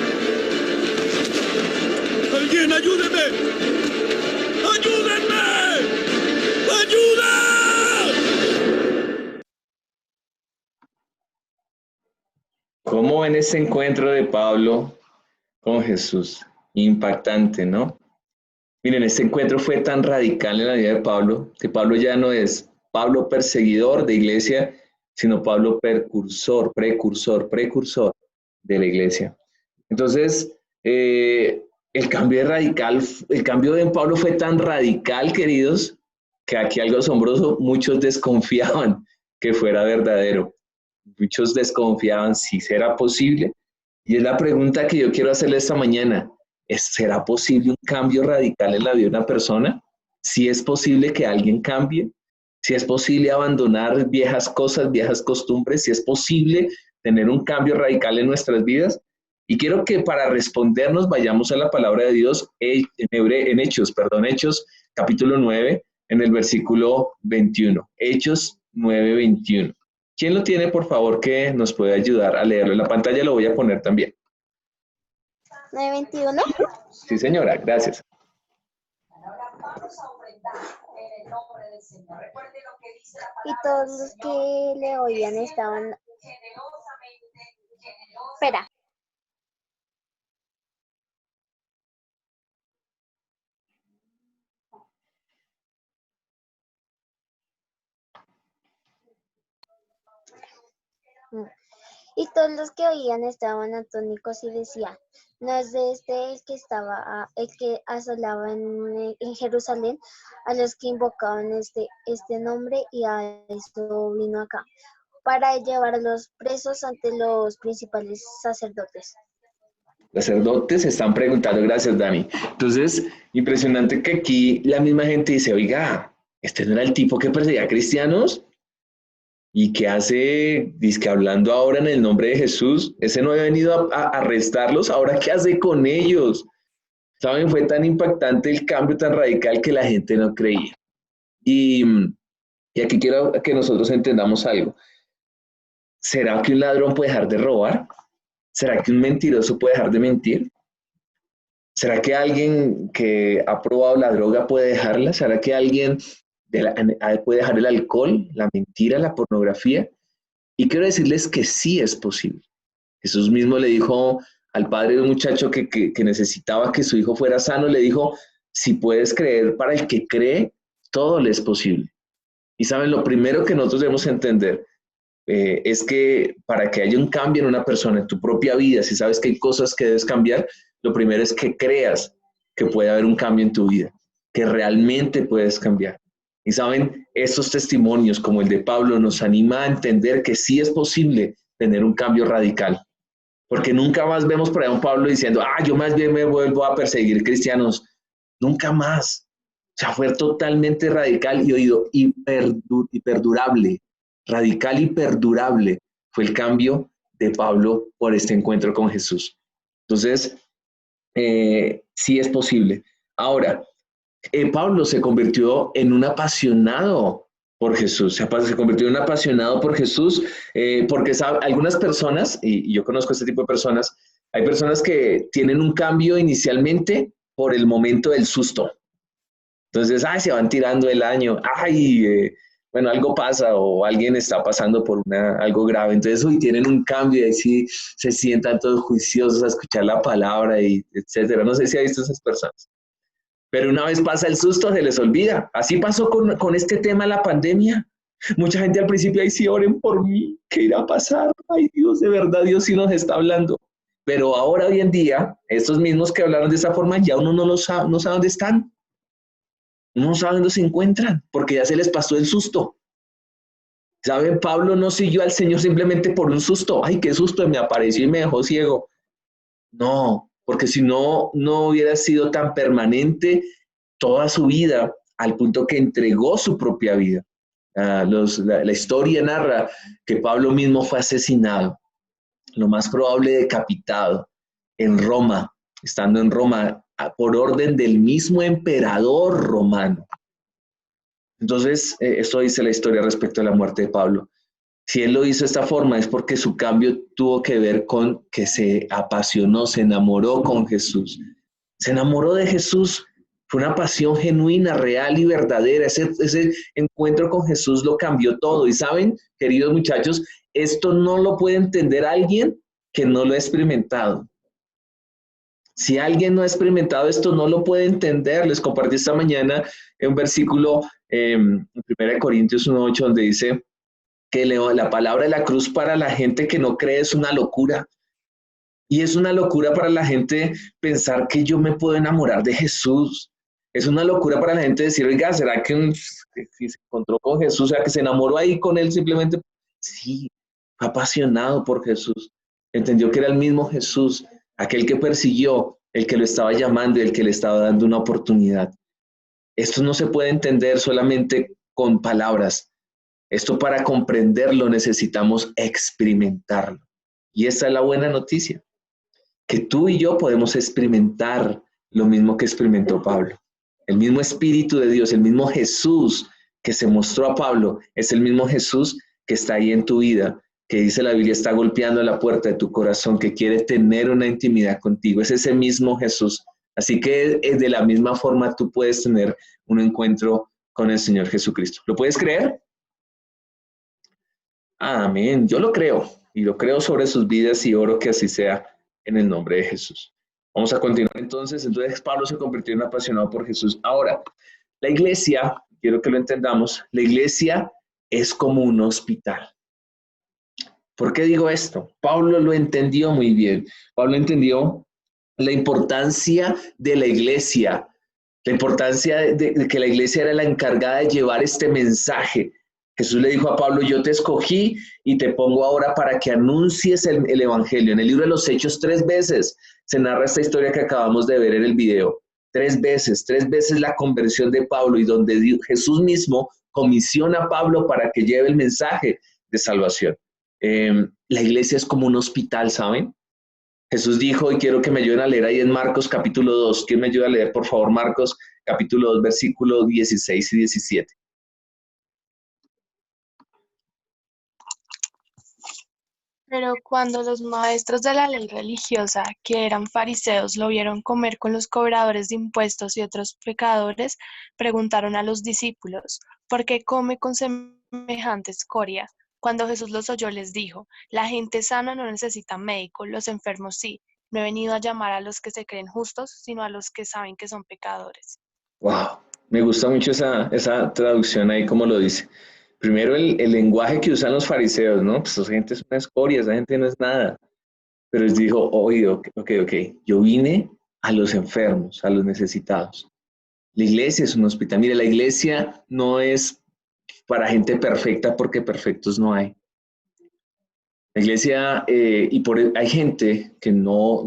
¡Alguien, ayúdenme! ¡Ayúdenme! ¡Ayuda! ¿Cómo ven ese encuentro de Pablo con Jesús? Impactante, ¿no? Miren, este encuentro fue tan radical en la vida de Pablo, que Pablo ya no es Pablo perseguidor de iglesia, sino Pablo precursor de la iglesia. Entonces, el cambio de Pablo fue tan radical, queridos, que aquí algo asombroso, muchos desconfiaban que fuera verdadero. Muchos desconfiaban si será posible. Y es la pregunta que yo quiero hacerle esta mañana. ¿Será posible un cambio radical en la vida de una persona? ¿Si es posible que alguien cambie? ¿Si es posible abandonar viejas cosas, viejas costumbres? ¿Si es posible tener un cambio radical en nuestras vidas? Y quiero que para respondernos vayamos a la palabra de Dios en Hechos capítulo 9, en el versículo 21. Hechos 9, 21. ¿Quién lo tiene, por favor, que nos puede ayudar a leerlo? En la pantalla lo voy a poner también. 9:21. Sí, señora, gracias. Y todos los que le oían estaban... Espera. Y todos los que oían estaban atónicos y decían, ¿no es de el que asolaba en Jerusalén a los que invocaban este nombre? Y a esto vino acá, para llevarlos presos ante los principales sacerdotes. Sacerdotes están preguntando, gracias Dani. Entonces, impresionante que aquí la misma gente dice, oiga, ¿este no era el tipo que perseguía a cristianos? ¿Y qué hace? Dice que hablando ahora en el nombre de Jesús, ese no había venido a arrestarlos, ¿ahora qué hace con ellos? ¿Saben? Fue tan impactante el cambio tan radical que la gente no creía. Y aquí quiero que nosotros entendamos algo. ¿Será que un ladrón puede dejar de robar? ¿Será que un mentiroso puede dejar de mentir? ¿Será que alguien que ha probado la droga puede dejarla? ¿Será que alguien puede dejar el alcohol, la mentira, la pornografía? Y quiero decirles que sí es posible. Jesús mismo le dijo al padre de un muchacho que necesitaba que su hijo fuera sano, le dijo, si puedes creer, para el que cree, todo le es posible. Y saben, lo primero que nosotros debemos entender es que para que haya un cambio en una persona, en tu propia vida, si sabes que hay cosas que debes cambiar, lo primero es que creas que puede haber un cambio en tu vida, que realmente puedes cambiar. Y saben, estos testimonios como el de Pablo nos anima a entender que sí es posible tener un cambio radical. Porque nunca más vemos por ahí a un Pablo diciendo, yo más bien me vuelvo a perseguir cristianos. Nunca más. O sea, fue totalmente radical y perdurable. Radical y perdurable fue el cambio de Pablo por este encuentro con Jesús. Entonces, sí es posible. Ahora, Pablo se convirtió en un apasionado por Jesús, se convirtió en un apasionado por Jesús, porque ¿sabe? Algunas personas, y yo conozco este tipo de personas, hay personas que tienen un cambio inicialmente por el momento del susto. Entonces, se van tirando el año, bueno, algo pasa o alguien está pasando por algo grave, entonces tienen un cambio y ahí sí se sientan todos juiciosos a escuchar la palabra y etcétera. No sé si ha visto esas personas. Pero una vez pasa el susto, se les olvida. Así pasó con este tema de la pandemia. Mucha gente al principio, sí, oren por mí, ¿qué irá a pasar? Ay, Dios, de verdad, Dios sí nos está hablando. Pero ahora, hoy en día, estos mismos que hablaron de esa forma, ya uno no sabe dónde están. Uno no sabe dónde se encuentran, porque ya se les pasó el susto. ¿Saben? Pablo no siguió al Señor simplemente por un susto. Ay, qué susto, me apareció y me dejó ciego. No, porque si no, no hubiera sido tan permanente toda su vida al punto que entregó su propia vida. La historia narra que Pablo mismo fue asesinado, lo más probable decapitado, en Roma, estando en Roma, por orden del mismo emperador romano. Entonces, esto dice la historia respecto a la muerte de Pablo. Si él lo hizo de esta forma es porque su cambio tuvo que ver con que se apasionó, se enamoró con Jesús. Se enamoró de Jesús. Fue una pasión genuina, real y verdadera. Ese encuentro con Jesús lo cambió todo. Y saben, queridos muchachos, esto no lo puede entender alguien que no lo ha experimentado. Si alguien no ha experimentado esto, no lo puede entender. Les compartí esta mañana un versículo en 1 Corintios 1:8 donde dice que la palabra de la cruz para la gente que no cree es una locura. Y es una locura para la gente pensar que yo me puedo enamorar de Jesús. Es una locura para la gente decir, oiga, ¿será que si se encontró con Jesús, o sea, que se enamoró ahí con él simplemente? Sí, fue apasionado por Jesús. Entendió que era el mismo Jesús, aquel que persiguió, el que lo estaba llamando y el que le estaba dando una oportunidad. Esto no se puede entender solamente con palabras. Esto para comprenderlo necesitamos experimentarlo. Y esa es la buena noticia, que tú y yo podemos experimentar lo mismo que experimentó Pablo. El mismo Espíritu de Dios, el mismo Jesús que se mostró a Pablo, es el mismo Jesús que está ahí en tu vida, que dice la Biblia, está golpeando la puerta de tu corazón, que quiere tener una intimidad contigo. Es ese mismo Jesús. Así que de la misma forma tú puedes tener un encuentro con el Señor Jesucristo. ¿Lo puedes creer? Amén. Yo lo creo y lo creo sobre sus vidas y oro que así sea en el nombre de Jesús. Vamos a continuar entonces. Entonces Pablo se convirtió en un apasionado por Jesús. Ahora, la iglesia, quiero que lo entendamos, la iglesia es como un hospital. ¿Por qué digo esto? Pablo lo entendió muy bien. Pablo entendió la importancia de la iglesia, la importancia de que la iglesia era la encargada de llevar este mensaje. Jesús le dijo a Pablo, yo te escogí y te pongo ahora para que anuncies el evangelio. En el libro de los Hechos 3 veces se narra esta historia que acabamos de ver en el video. 3 veces la conversión de Pablo y donde Jesús mismo comisiona a Pablo para que lleve el mensaje de salvación. La iglesia es como un hospital, ¿saben? Jesús dijo, y quiero que me ayuden a leer ahí en Marcos capítulo 2. ¿Quién me ayuda a leer, por favor, Marcos capítulo 2, versículos 16 y 17? Pero cuando los maestros de la ley religiosa, que eran fariseos, lo vieron comer con los cobradores de impuestos y otros pecadores, preguntaron a los discípulos, ¿por qué come con semejante escoria? Cuando Jesús los oyó, les dijo, la gente sana no necesita médico, los enfermos sí. No he venido a llamar a los que se creen justos, sino a los que saben que son pecadores. Wow, me gusta mucho esa traducción ahí, como lo dice. Primero, el lenguaje que usan los fariseos, ¿no? Pues esa gente es una escoria, esa gente no es nada. Pero les dijo, oye, ok, yo vine a los enfermos, a los necesitados. La iglesia es un hospital. Mire, la iglesia no es para gente perfecta porque perfectos no hay. La iglesia, hay gente que no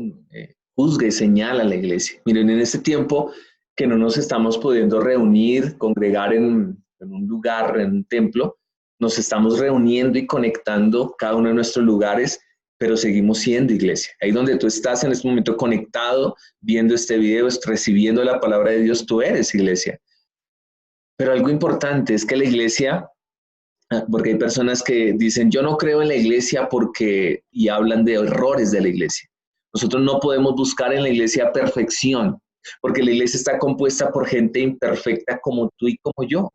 juzga y señala a la iglesia. Miren, en este tiempo que no nos estamos pudiendo reunir, congregar en un lugar, en un templo, nos estamos reuniendo y conectando cada uno de nuestros lugares, pero seguimos siendo iglesia. Ahí donde tú estás en este momento conectado, viendo este video, recibiendo la palabra de Dios, tú eres iglesia. Pero algo importante es que la iglesia, porque hay personas que dicen, yo no creo en la iglesia y hablan de errores de la iglesia. Nosotros no podemos buscar en la iglesia perfección, porque la iglesia está compuesta por gente imperfecta como tú y como yo.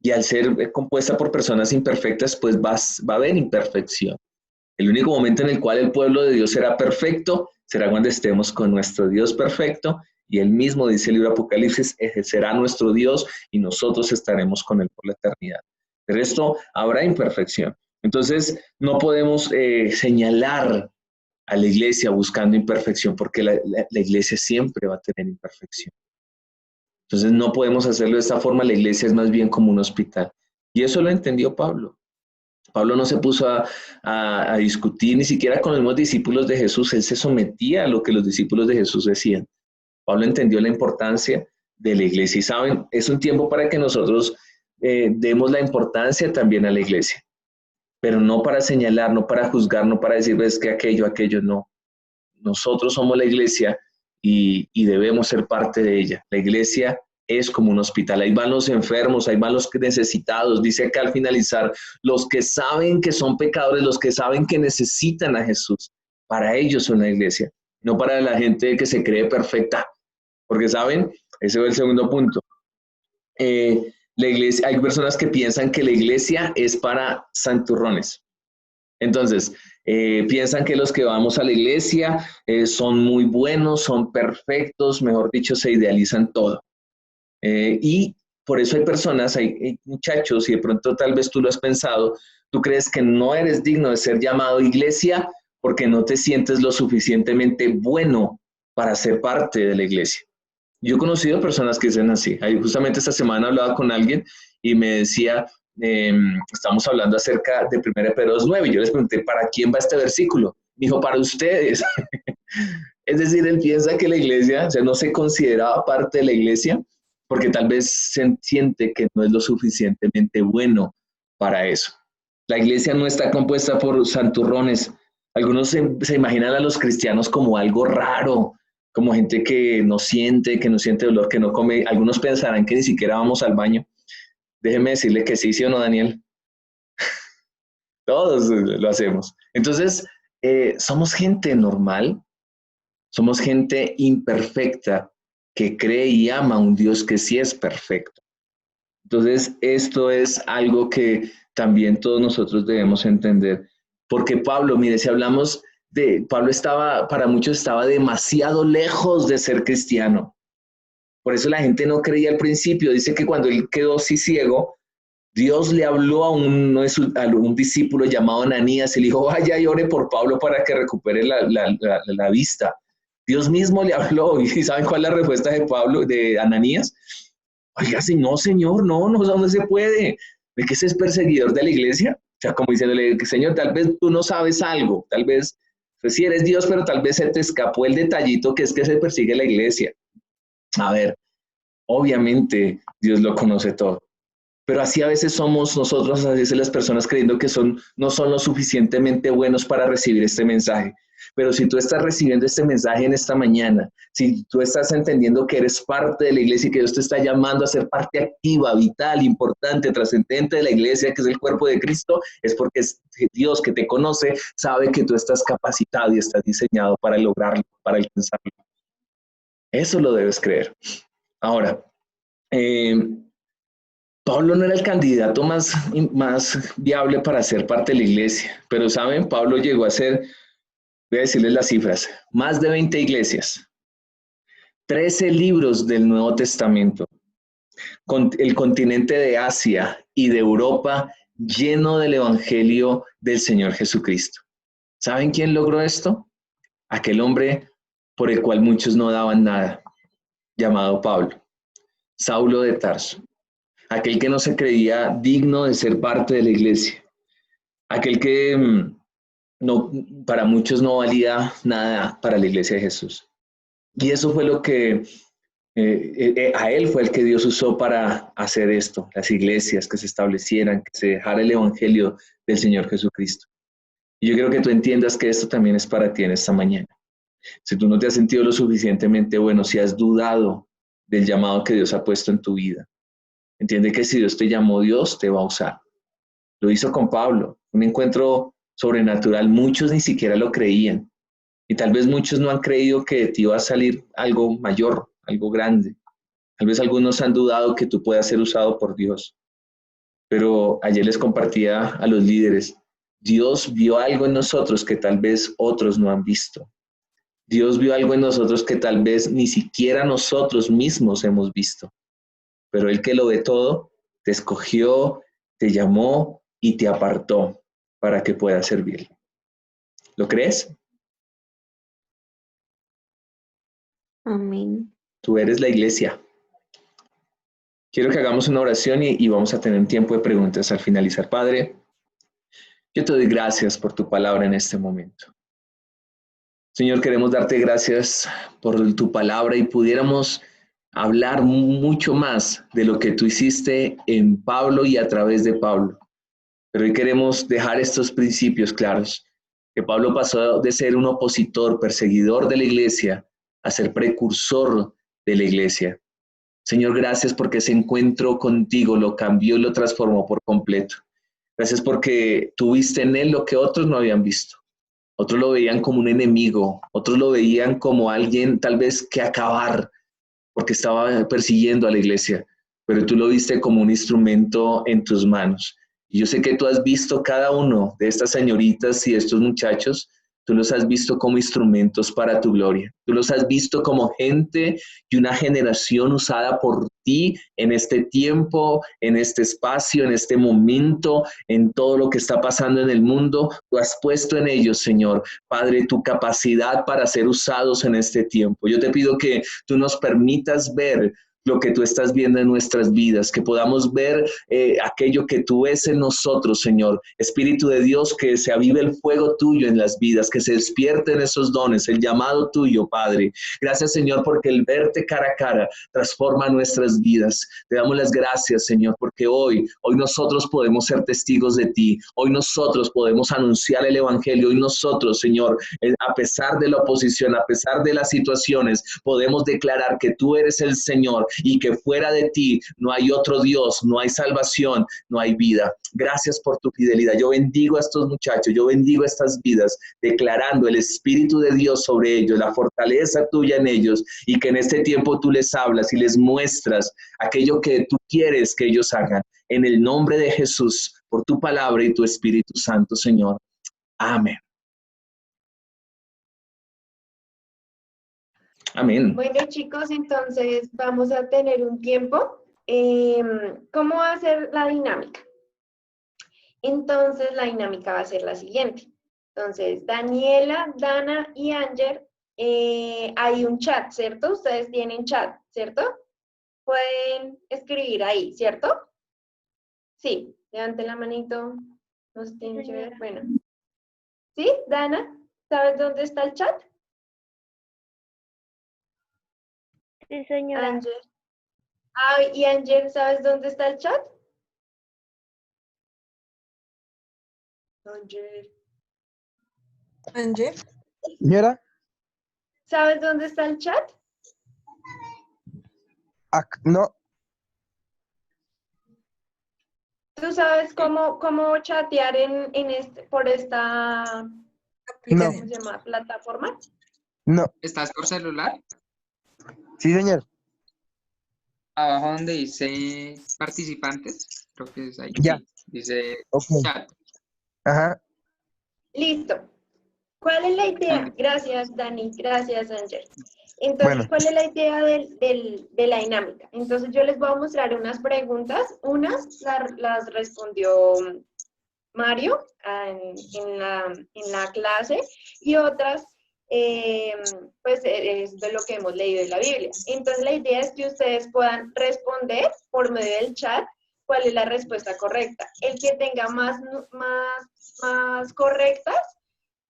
Y al ser compuesta por personas imperfectas, pues va a haber imperfección. El único momento en el cual el pueblo de Dios será perfecto será cuando estemos con nuestro Dios perfecto, y él mismo, dice el libro de Apocalipsis, será nuestro Dios y nosotros estaremos con él por la eternidad. De resto, habrá imperfección. Entonces, no podemos señalar a la iglesia buscando imperfección, porque la iglesia siempre va a tener imperfección. Entonces, no podemos hacerlo de esta forma. La iglesia es más bien como un hospital. Y eso lo entendió Pablo. Pablo no se puso a discutir ni siquiera con los mismos discípulos de Jesús. Él se sometía a lo que los discípulos de Jesús decían. Pablo entendió la importancia de la iglesia. Y saben, es un tiempo para que nosotros demos la importancia también a la iglesia. Pero no para señalar, no para juzgar, no para decir, ves que aquello no. Nosotros somos la iglesia y debemos ser parte de ella. La iglesia es como un hospital. Ahí van los enfermos, ahí van los necesitados. Dice acá al finalizar, los que saben que son pecadores, los que saben que necesitan a Jesús. Para ellos son la iglesia, no para la gente que se cree perfecta. Porque, ¿saben? Ese es el segundo punto. La iglesia, hay personas que piensan que la iglesia es para santurrones. Entonces, piensan que los que vamos a la iglesia son muy buenos, son perfectos, mejor dicho, se idealizan todo. Y por eso hay personas, hay muchachos, y de pronto tal vez tú lo has pensado, tú crees que no eres digno de ser llamado iglesia porque no te sientes lo suficientemente bueno para ser parte de la iglesia. Yo he conocido personas que dicen así. Justamente esta semana hablaba con alguien y me decía, estamos hablando acerca de 1 Pedro 2:9, y yo les pregunté, ¿para quién va este versículo? Me dijo, para ustedes. Es decir, él piensa que la iglesia, o sea, no se consideraba parte de la iglesia porque tal vez se siente que no es lo suficientemente bueno para eso. La iglesia no está compuesta por santurrones. Algunos se imaginan a los cristianos como algo raro, como gente que no siente dolor, que no come. Algunos pensarán que ni siquiera vamos al baño. Déjeme decirle que sí o no, Daniel. Todos lo hacemos. Entonces, somos gente normal, somos gente imperfecta que cree y ama a un Dios que sí es perfecto. Entonces, esto es algo que también todos nosotros debemos entender. Porque Pablo, mire, si hablamos Pablo para muchos estaba demasiado lejos de ser cristiano. Por eso la gente no creía al principio. Dice que cuando él quedó así ciego, Dios le habló a un discípulo llamado Ananías y le dijo, vaya y ore por Pablo para que recupere la vista. Dios mismo le habló. ¿Y saben cuál es la respuesta de Ananías? Oiga, sí, no, Señor, no se puede. ¿De que ese es perseguidor de la iglesia? O sea, como diciéndole, Señor, tal vez tú no sabes algo, tal vez pues sí eres Dios, pero tal vez se te escapó el detallito que es que se persigue la iglesia. A ver, obviamente Dios lo conoce todo, pero así a veces somos nosotros, a veces las personas creyendo que no son lo suficientemente buenos para recibir este mensaje. Pero si tú estás recibiendo este mensaje en esta mañana, si tú estás entendiendo que eres parte de la iglesia y que Dios te está llamando a ser parte activa, vital, importante, trascendente de la iglesia, que es el cuerpo de Cristo, es porque Dios que te conoce sabe que tú estás capacitado y estás diseñado para lograrlo, para alcanzarlo. Eso lo debes creer. Ahora, Pablo no era el candidato más viable para ser parte de la iglesia, pero saben, Pablo llegó a ser, voy a decirles las cifras, más de 20 iglesias, 13 libros del Nuevo Testamento, con el continente de Asia y de Europa lleno del evangelio del Señor Jesucristo. ¿Saben quién logró esto? Aquel hombre por el cual muchos no daban nada, llamado Pablo, Saulo de Tarso. Aquel que no se creía digno de ser parte de la iglesia, aquel que no, para muchos no valía nada para la iglesia de Jesús. Y eso fue lo que a él fue el que Dios usó para hacer esto, las iglesias que se establecieran, que se dejara el evangelio del Señor Jesucristo. Y yo quiero que tú entiendas que esto también es para ti en esta mañana. Si tú no te has sentido lo suficientemente bueno, si has dudado del llamado que Dios ha puesto en tu vida, entiende que si Dios te llamó, Dios te va a usar. Lo hizo con Pablo, un encuentro sobrenatural. Muchos ni siquiera lo creían. Y tal vez muchos no han creído que de ti va a salir algo mayor, algo grande. Tal vez algunos han dudado que tú puedas ser usado por Dios. Pero ayer les compartía a los líderes, Dios vio algo en nosotros que tal vez otros no han visto. Dios vio algo en nosotros que tal vez ni siquiera nosotros mismos hemos visto. Pero Él que lo ve todo, te escogió, te llamó y te apartó para que puedas servir. ¿Lo crees? Amén. Tú eres la iglesia. Quiero que hagamos una oración y vamos a tener un tiempo de preguntas al finalizar. Padre, yo te doy gracias por tu palabra en este momento. Señor, queremos darte gracias por tu palabra y pudiéramos hablar mucho más de lo que tú hiciste en Pablo y a través de Pablo. Pero hoy queremos dejar estos principios claros, que Pablo pasó de ser un opositor, perseguidor de la iglesia, a ser precursor de la iglesia. Señor, gracias porque ese encuentro contigo lo cambió y lo transformó por completo. Gracias porque tuviste en él lo que otros no habían visto. Otros lo veían como un enemigo, otros lo veían como alguien tal vez que acabar, porque estaba persiguiendo a la iglesia, pero tú lo viste como un instrumento en tus manos. Y yo sé que tú has visto cada uno de estas señoritas y de estos muchachos, tú los has visto como instrumentos para tu gloria. Tú los has visto como gente y una generación usada por ti en este tiempo, en este espacio, en este momento, en todo lo que está pasando en el mundo. Tú has puesto en ellos, Señor, Padre, tu capacidad para ser usados en este tiempo. Yo te pido que tú nos permitas ver lo que tú estás viendo en nuestras vidas, que podamos ver aquello que tú ves en nosotros, Señor. Espíritu de Dios, que se avive el fuego tuyo en las vidas, que se despierten esos dones, el llamado tuyo, Padre. Gracias, Señor, porque el verte cara a cara transforma nuestras vidas. Te damos las gracias, Señor, porque hoy nosotros podemos ser testigos de ti. Hoy nosotros podemos anunciar el evangelio. Hoy nosotros, Señor, a pesar de la oposición, a pesar de las situaciones, podemos declarar que tú eres el Señor y que fuera de ti no hay otro Dios, no hay salvación, no hay vida. Gracias por tu fidelidad. Yo bendigo a estos muchachos, yo bendigo a estas vidas, declarando el Espíritu de Dios sobre ellos, la fortaleza tuya en ellos, y que en este tiempo tú les hablas y les muestras aquello que tú quieres que ellos hagan. En el nombre de Jesús, por tu palabra y tu Espíritu Santo, Señor. Amén. Amén. Bueno, chicos, entonces vamos a tener un tiempo. ¿Cómo va a ser la dinámica? Entonces, la dinámica va a ser la siguiente. Entonces, Daniela, Dana y Ángel, hay un chat, ¿cierto? Ustedes tienen chat, ¿cierto? Pueden escribir ahí, ¿cierto? Sí, levanten la manito. Nos tienen que ver. Bueno. ¿Sí, Dana? ¿Sabes dónde está el chat? Sí, señora. Ángel. Y Ángel, ¿sabes dónde está el chat? Ángel. Ángel, Señora, ¿Sabes dónde está el chat? no, ¿Tú sabes cómo chatear por esta, no, ¿cómo se llama? Plataforma? no. ¿Estás por celular? Sí, señor. Abajo donde dice participantes, creo que es ahí. Ya. Sí, dice Ok. chat. Ajá. Listo. ¿Cuál es la idea? Gracias, Dani. Gracias, Ángel. Entonces, Bueno. ¿cuál es la idea de la dinámica? Entonces, yo les voy a mostrar unas preguntas. Unas las respondió Mario en la clase y otras, pues, es de lo que hemos leído en la Biblia. Entonces, la idea es que ustedes puedan responder por medio del chat cuál es la respuesta correcta. El que tenga más correctas,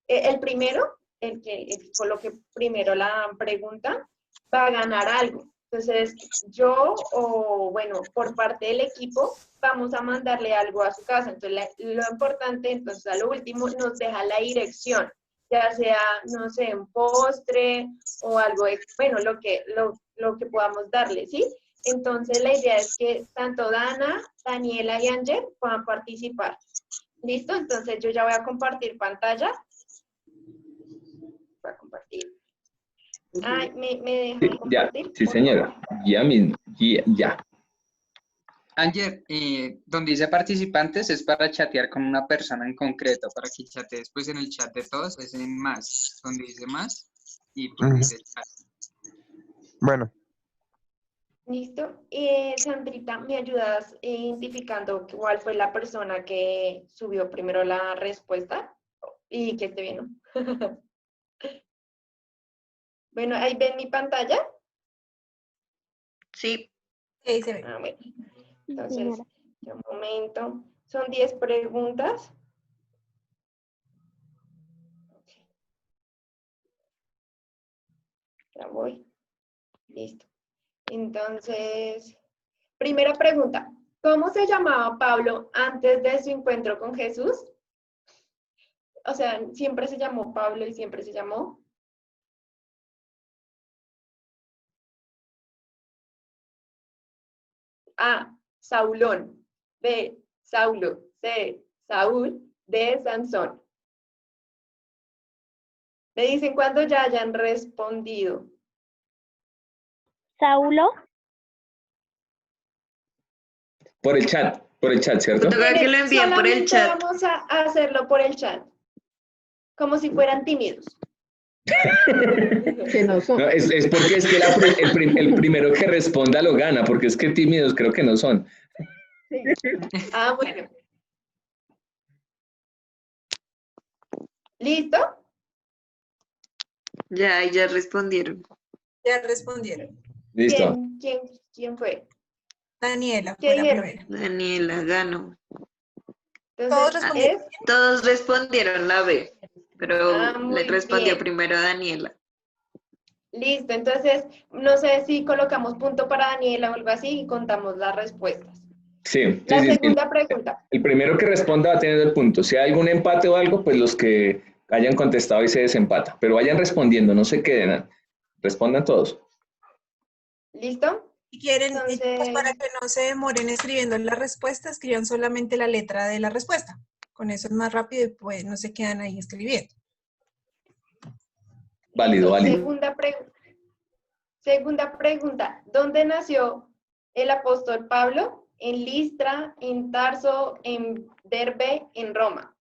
el primero, el que coloque primero la pregunta, va a ganar algo. Entonces, yo o, bueno, por parte del equipo, vamos a mandarle algo a su casa. Entonces, lo importante, entonces, a lo último, nos deja la dirección, ya sea, no sé, un postre o algo, bueno, lo que podamos darle, ¿sí? Entonces, la idea es que tanto Dana, Daniela y Ángel puedan participar. ¿Listo? Entonces, yo ya voy a compartir pantalla. Voy a compartir. Ay, ¿me dejan compartir? Sí, señora. Ya mismo. Ya. Ángel, donde dice participantes es para chatear con una persona en concreto, para que chatees después en el chat de todos, es en más, donde dice más y pues dice chat. Bueno. Listo. Sandrita, ¿me ayudas identificando cuál fue la persona que subió primero la respuesta? Y que esté bien, ¿no? Bueno, ¿ahí ven mi pantalla? Sí. Ahí se ve. Ah, bueno. Entonces, un momento. Son 10 preguntas. Ya voy. Listo. Entonces, primera pregunta. ¿Cómo se llamaba Pablo antes de su encuentro con Jesús? O sea, ¿siempre se llamó Pablo y siempre se llamó? A, Saulón. B, Saulo. C, Saúl. D, Sansón. Me dicen cuando ya hayan respondido. Saulo. Por el chat, ¿cierto? Toca que lo envíen por el chat. Vamos a hacerlo por el chat. Como si fueran tímidos. Que no son. No, es porque es que el primero que responda lo gana, porque es que tímidos creo que no son. Sí. Ah, bueno. ¿Listo? Ya respondieron. Ya respondieron. Listo. ¿Quién fue? Daniela ¿Qué fue la dijeron? primera. Daniela ganó. Entonces, Todos respondieron la B, pero muy le respondió bien. primero Daniela. Listo, entonces no sé si colocamos punto para Daniela o algo así y contamos las respuestas. Sí. La segunda pregunta. El primero que responda va a tener el punto. Si hay algún empate o algo, pues los que hayan contestado y se desempata. Pero vayan respondiendo, no se queden. Respondan todos. ¿Listo? Si quieren, Entonces, pues para que no se demoren escribiendo la respuesta, escriban solamente la letra de la respuesta. Con eso es más rápido y pues no se quedan ahí escribiendo. Válido. Segunda pregunta. ¿Dónde nació el apóstol Pablo? ¿En Listra, en Tarso, en Derbe, en Roma?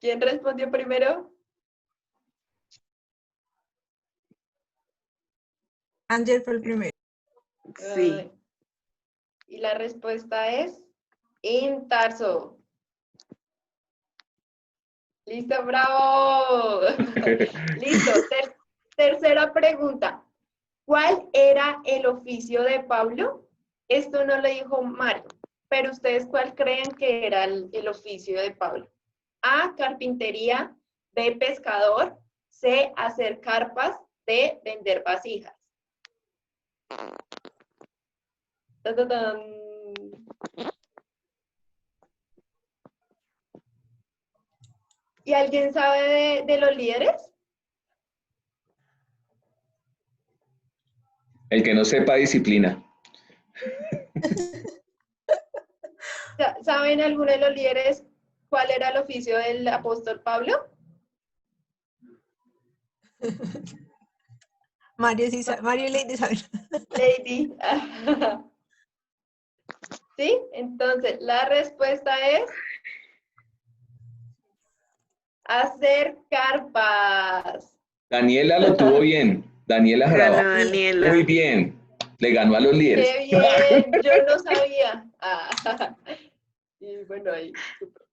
¿Quién respondió primero? Ángel fue el primero. Sí. Y la respuesta es en Tarso. Listo, bravo. Listo. Tercera pregunta. ¿Cuál era el oficio de Pablo? Esto no lo dijo Mario, pero ustedes ¿cuál creen que era el oficio de Pablo? A, carpintería, B, pescador, C, hacer carpas, D, vender vasijas. Ta, ta, tan. ¿Y alguien sabe de los líderes? El que no sepa disciplina. ¿Saben alguno de los líderes cuál era el oficio del apóstol Pablo? Mario, sí, Mario y Lady saben. Lady. ¿Sí? Entonces, la respuesta es hacer carpas. Daniela lo tuvo bien. Daniela Jaraba. Ganó Daniela. Muy bien. Le ganó a los líderes. ¡Qué bien! Yo no sabía. Y bueno, ahí. Super.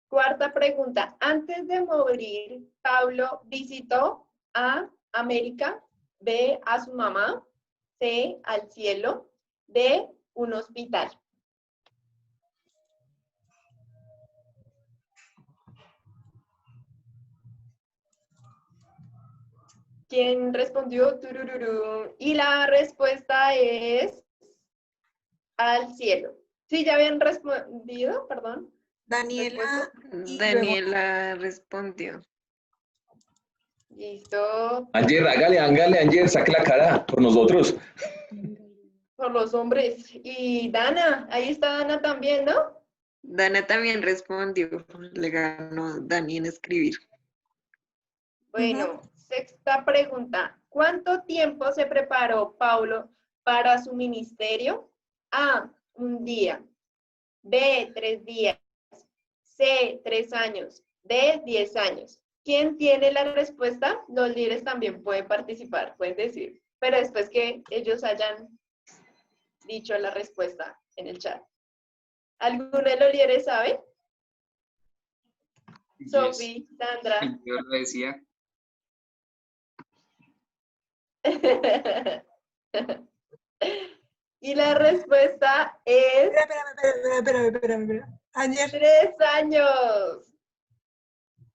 Cuarta pregunta. Antes de morir, Pablo visitó A, América, B, a su mamá, C, al cielo, D, un hospital. ¿Quién respondió? Turururú. Y la respuesta es al cielo. Sí, ya habían respondido, perdón. Daniela y Daniela respondió. Listo. Anger, hágale, Anger, saque la cara por nosotros. Por los hombres. Y Dana, ahí está Dana también, ¿no? Dana también respondió. Le ganó Dani en escribir. Bueno, sexta pregunta. ¿Cuánto tiempo se preparó Paulo para su ministerio? A, un día. B, 3 días. C, 3 años. D, 10 años. ¿Quién tiene la respuesta? Los líderes también pueden participar, pueden decir. Pero después que ellos hayan dicho la respuesta en el chat. ¿Alguno de los líderes sabe? Sophie, Sandra. Yo lo decía. Y la respuesta es... Espérame. Ayer. 3 años.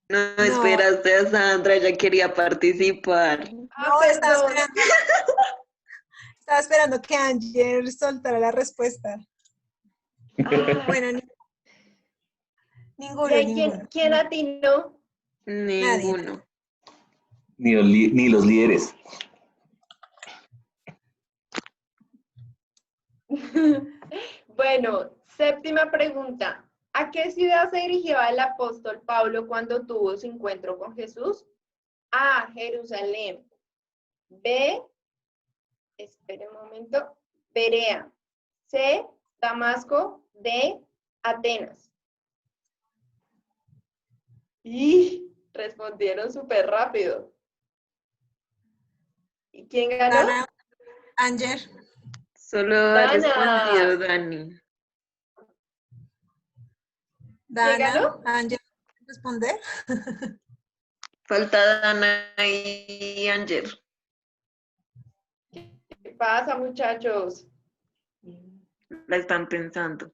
No, esperaste a Sandra, ella quería participar. No, estaba esperando que Anger soltara la respuesta. Bueno, ninguno. ¿Quién atinó? Ninguno. Ni los líderes. Bueno, séptima pregunta. ¿A qué ciudad se dirigió el apóstol Pablo cuando tuvo su encuentro con Jesús? A, Jerusalén. B, espere un momento, Berea. C, Damasco. D, Atenas. Y respondieron súper rápido. ¿Y quién ganó? Dana, Anger. Solo ha respondido Dani. Dana, Anger, ¿responder? Falta Dana y Anger. ¿Qué pasa, muchachos? La están pensando.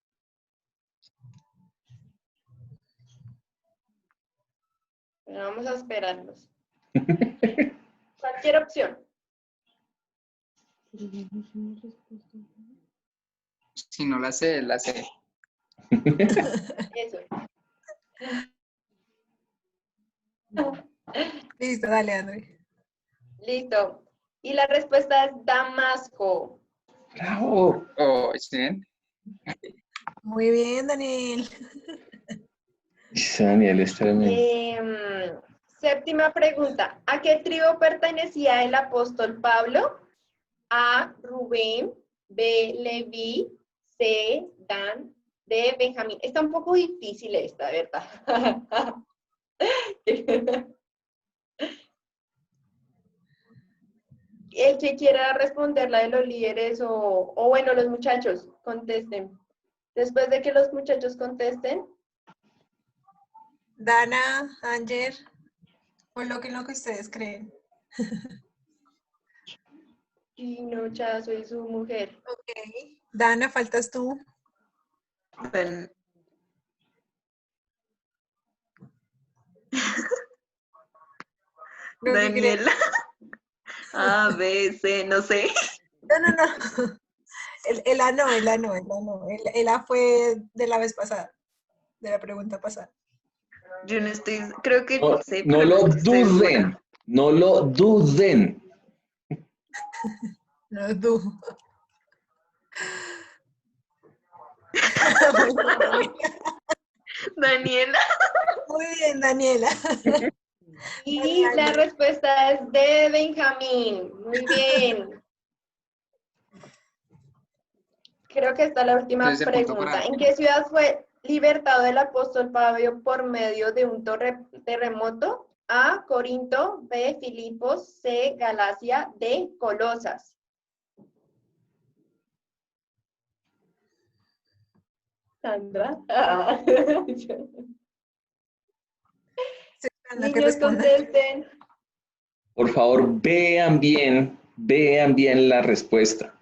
Bueno, vamos a esperarnos. Cualquier opción. Si no la sé, la sé. Eso. Listo, dale, André. Listo. Y la respuesta es Damasco. ¡Bravo! Oh, sí. Muy bien, Daniel. Daniel, es tremendo. Séptima pregunta. ¿A qué tribu pertenecía el apóstol Pablo? A, Rubén. B, Leví. C, Dan. D, Benjamín. Está un poco difícil esta, ¿verdad? El que quiera responder la de los líderes o bueno, los muchachos, contesten. Después de que los muchachos contesten. Dana, Anger, coloquen lo que ustedes creen. Y no, ya soy su mujer. Ok. Dana, faltas tú. Bueno. Daniela. A, B, C, no sé. No. El A no. El A fue de la vez pasada, de la pregunta pasada. Yo no estoy, creo que No, sé, no pero lo no estoy duden, segura. no lo duden. No, tú. Daniela. Muy bien, Daniela. Y la respuesta es de Benjamín. Muy bien. Creo que esta es la última Entonces, de punto para pregunta. ¿En Daniela. qué ciudad fue libertado el apóstol Pablo por medio de un terremoto? A, Corinto, B, Filipos, C, Galacia, D, Colosas. Sandra. Esperando que Niños, respondan. contesten. Por favor, vean bien la respuesta.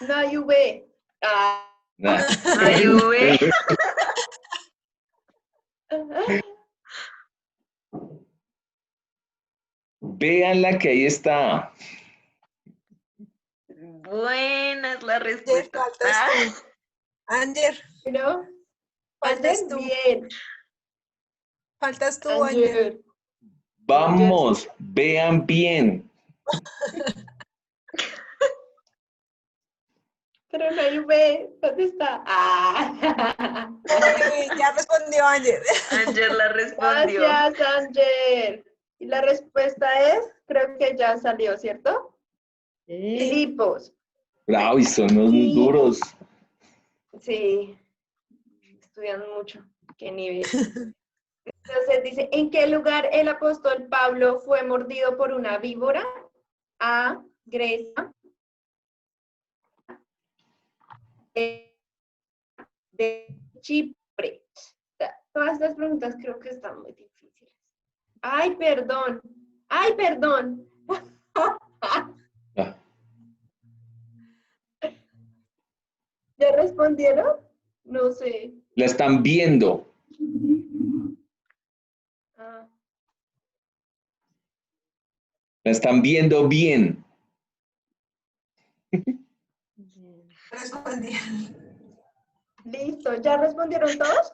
No hay V. Ah. Nah. No hay V. Véanla que ahí está. Buena es la respuesta. Faltas tú. Anger, ¿No? faltas Ander, tú. bien. Faltas tú, Anger. Ander. Vamos, vean bien. Pero no hay V. ¿Dónde está? Ah. Ya respondió Anger. Anger la respondió. Gracias, Anger. Y la respuesta es, creo que ya salió, ¿cierto? Filipos. Bravo, y son unos Sí. duros. Sí, estudian mucho. Qué nivel. Entonces dice, ¿en qué lugar el apóstol Pablo fue mordido por una víbora? A, Grecia. De Chipre. Todas estas preguntas creo que están muy difíciles. Ay, perdón. Ay, perdón. ¿Ya respondieron? No sé. La están viendo. Ah, La están viendo bien. Respondieron. listo. ¿Ya respondieron todos?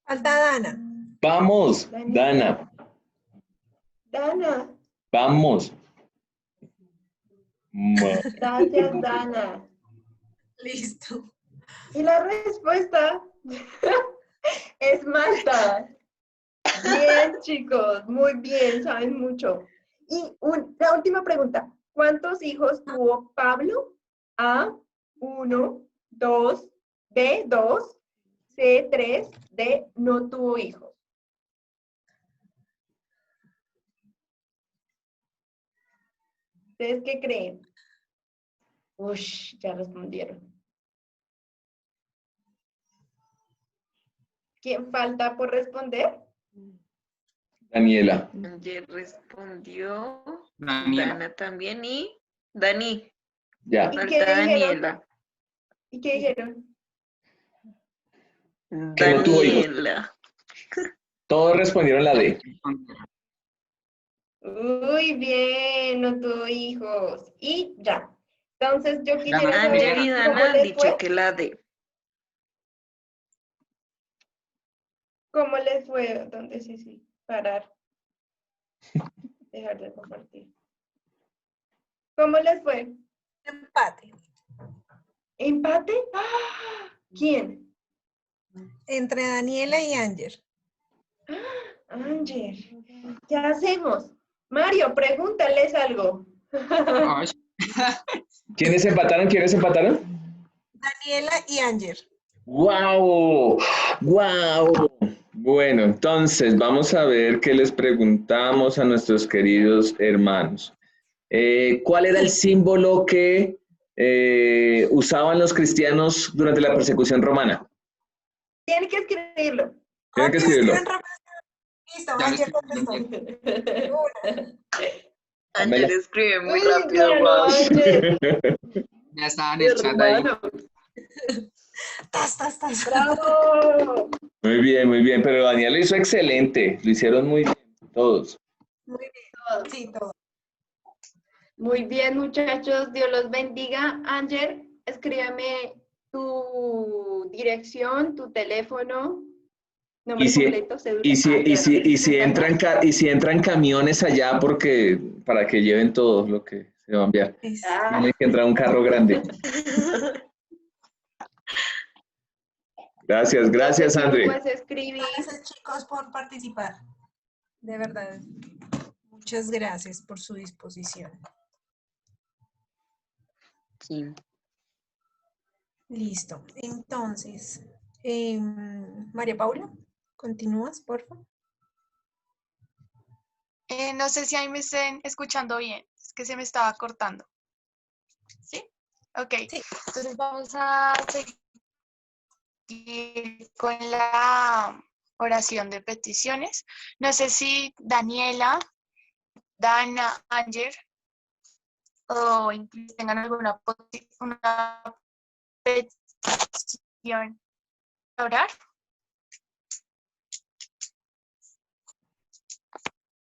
Falta Dana. Vamos, Dana. Dana. Vamos. Gracias, Dana. Listo. Y la respuesta es Malta. Bien, chicos, muy bien, saben mucho. Y la última pregunta. ¿Cuántos hijos tuvo Pablo? A, 1, 2, B, 2, C, 3, D, no tuvo hijos. ¿Ustedes qué creen? Ush, ya respondieron. ¿Quién falta por responder? Daniela. Anger respondió. Daniela. Dana también y Dani. Ya. ¿Y Falta qué dijeron? Daniela. ¿Y qué dijeron? Que no tuvo hijos. Daniela. Todos respondieron la D. Uy, bien, no tuvo hijos. Y ya. Entonces, yo quisiera Anger y saber Dana cómo han les dicho fue. que la D. ¿Cómo les fue? ¿Dónde sí? Parar. Dejar de compartir. ¿Cómo les fue? Empate. ¿Empate? ¡Ah! ¿Quién? Entre Daniela y Anger. Anger. ¿Qué hacemos? Mario, pregúntales algo. Ay, ¿Quiénes empataron? ¿Quiénes empataron? Daniela y Anger. ¡Guau! ¡Guau! Bueno, entonces vamos a ver qué les preguntamos a nuestros queridos hermanos. ¿Cuál era el símbolo que usaban los cristianos durante la persecución romana? Tienen que escribirlo. Tienen que escribirlo. Listo, Ya lo Anger estoy contestó. Anger escribe muy Uy, rápido. bueno, Wow. Anger. ya estaba en el chat ahí. Hermano. Tas. ¡Bravo! Muy bien, pero Daniel lo hizo excelente, lo hicieron muy bien todos. Muy bien. Sí, todo. Muy bien, muchachos, Dios los bendiga. Ángel, escríbeme tu dirección, tu teléfono, nombre completo, cédula. Y si entran camiones allá para que lleven todo lo que se va a enviar. Tiene que entrar un carro grande. Gracias, André. Pues escribí. Gracias, chicos, por participar. De verdad. Muchas gracias por su disposición. Sí. Listo. Entonces, María Paula, ¿continúas, por favor? No sé si ahí me estén escuchando bien, es que se me estaba cortando. ¿Sí? Ok, Sí. Entonces vamos a seguir con la oración de peticiones. No sé si Daniela, Dana, Ángel, o incluso tengan alguna una petición para orar.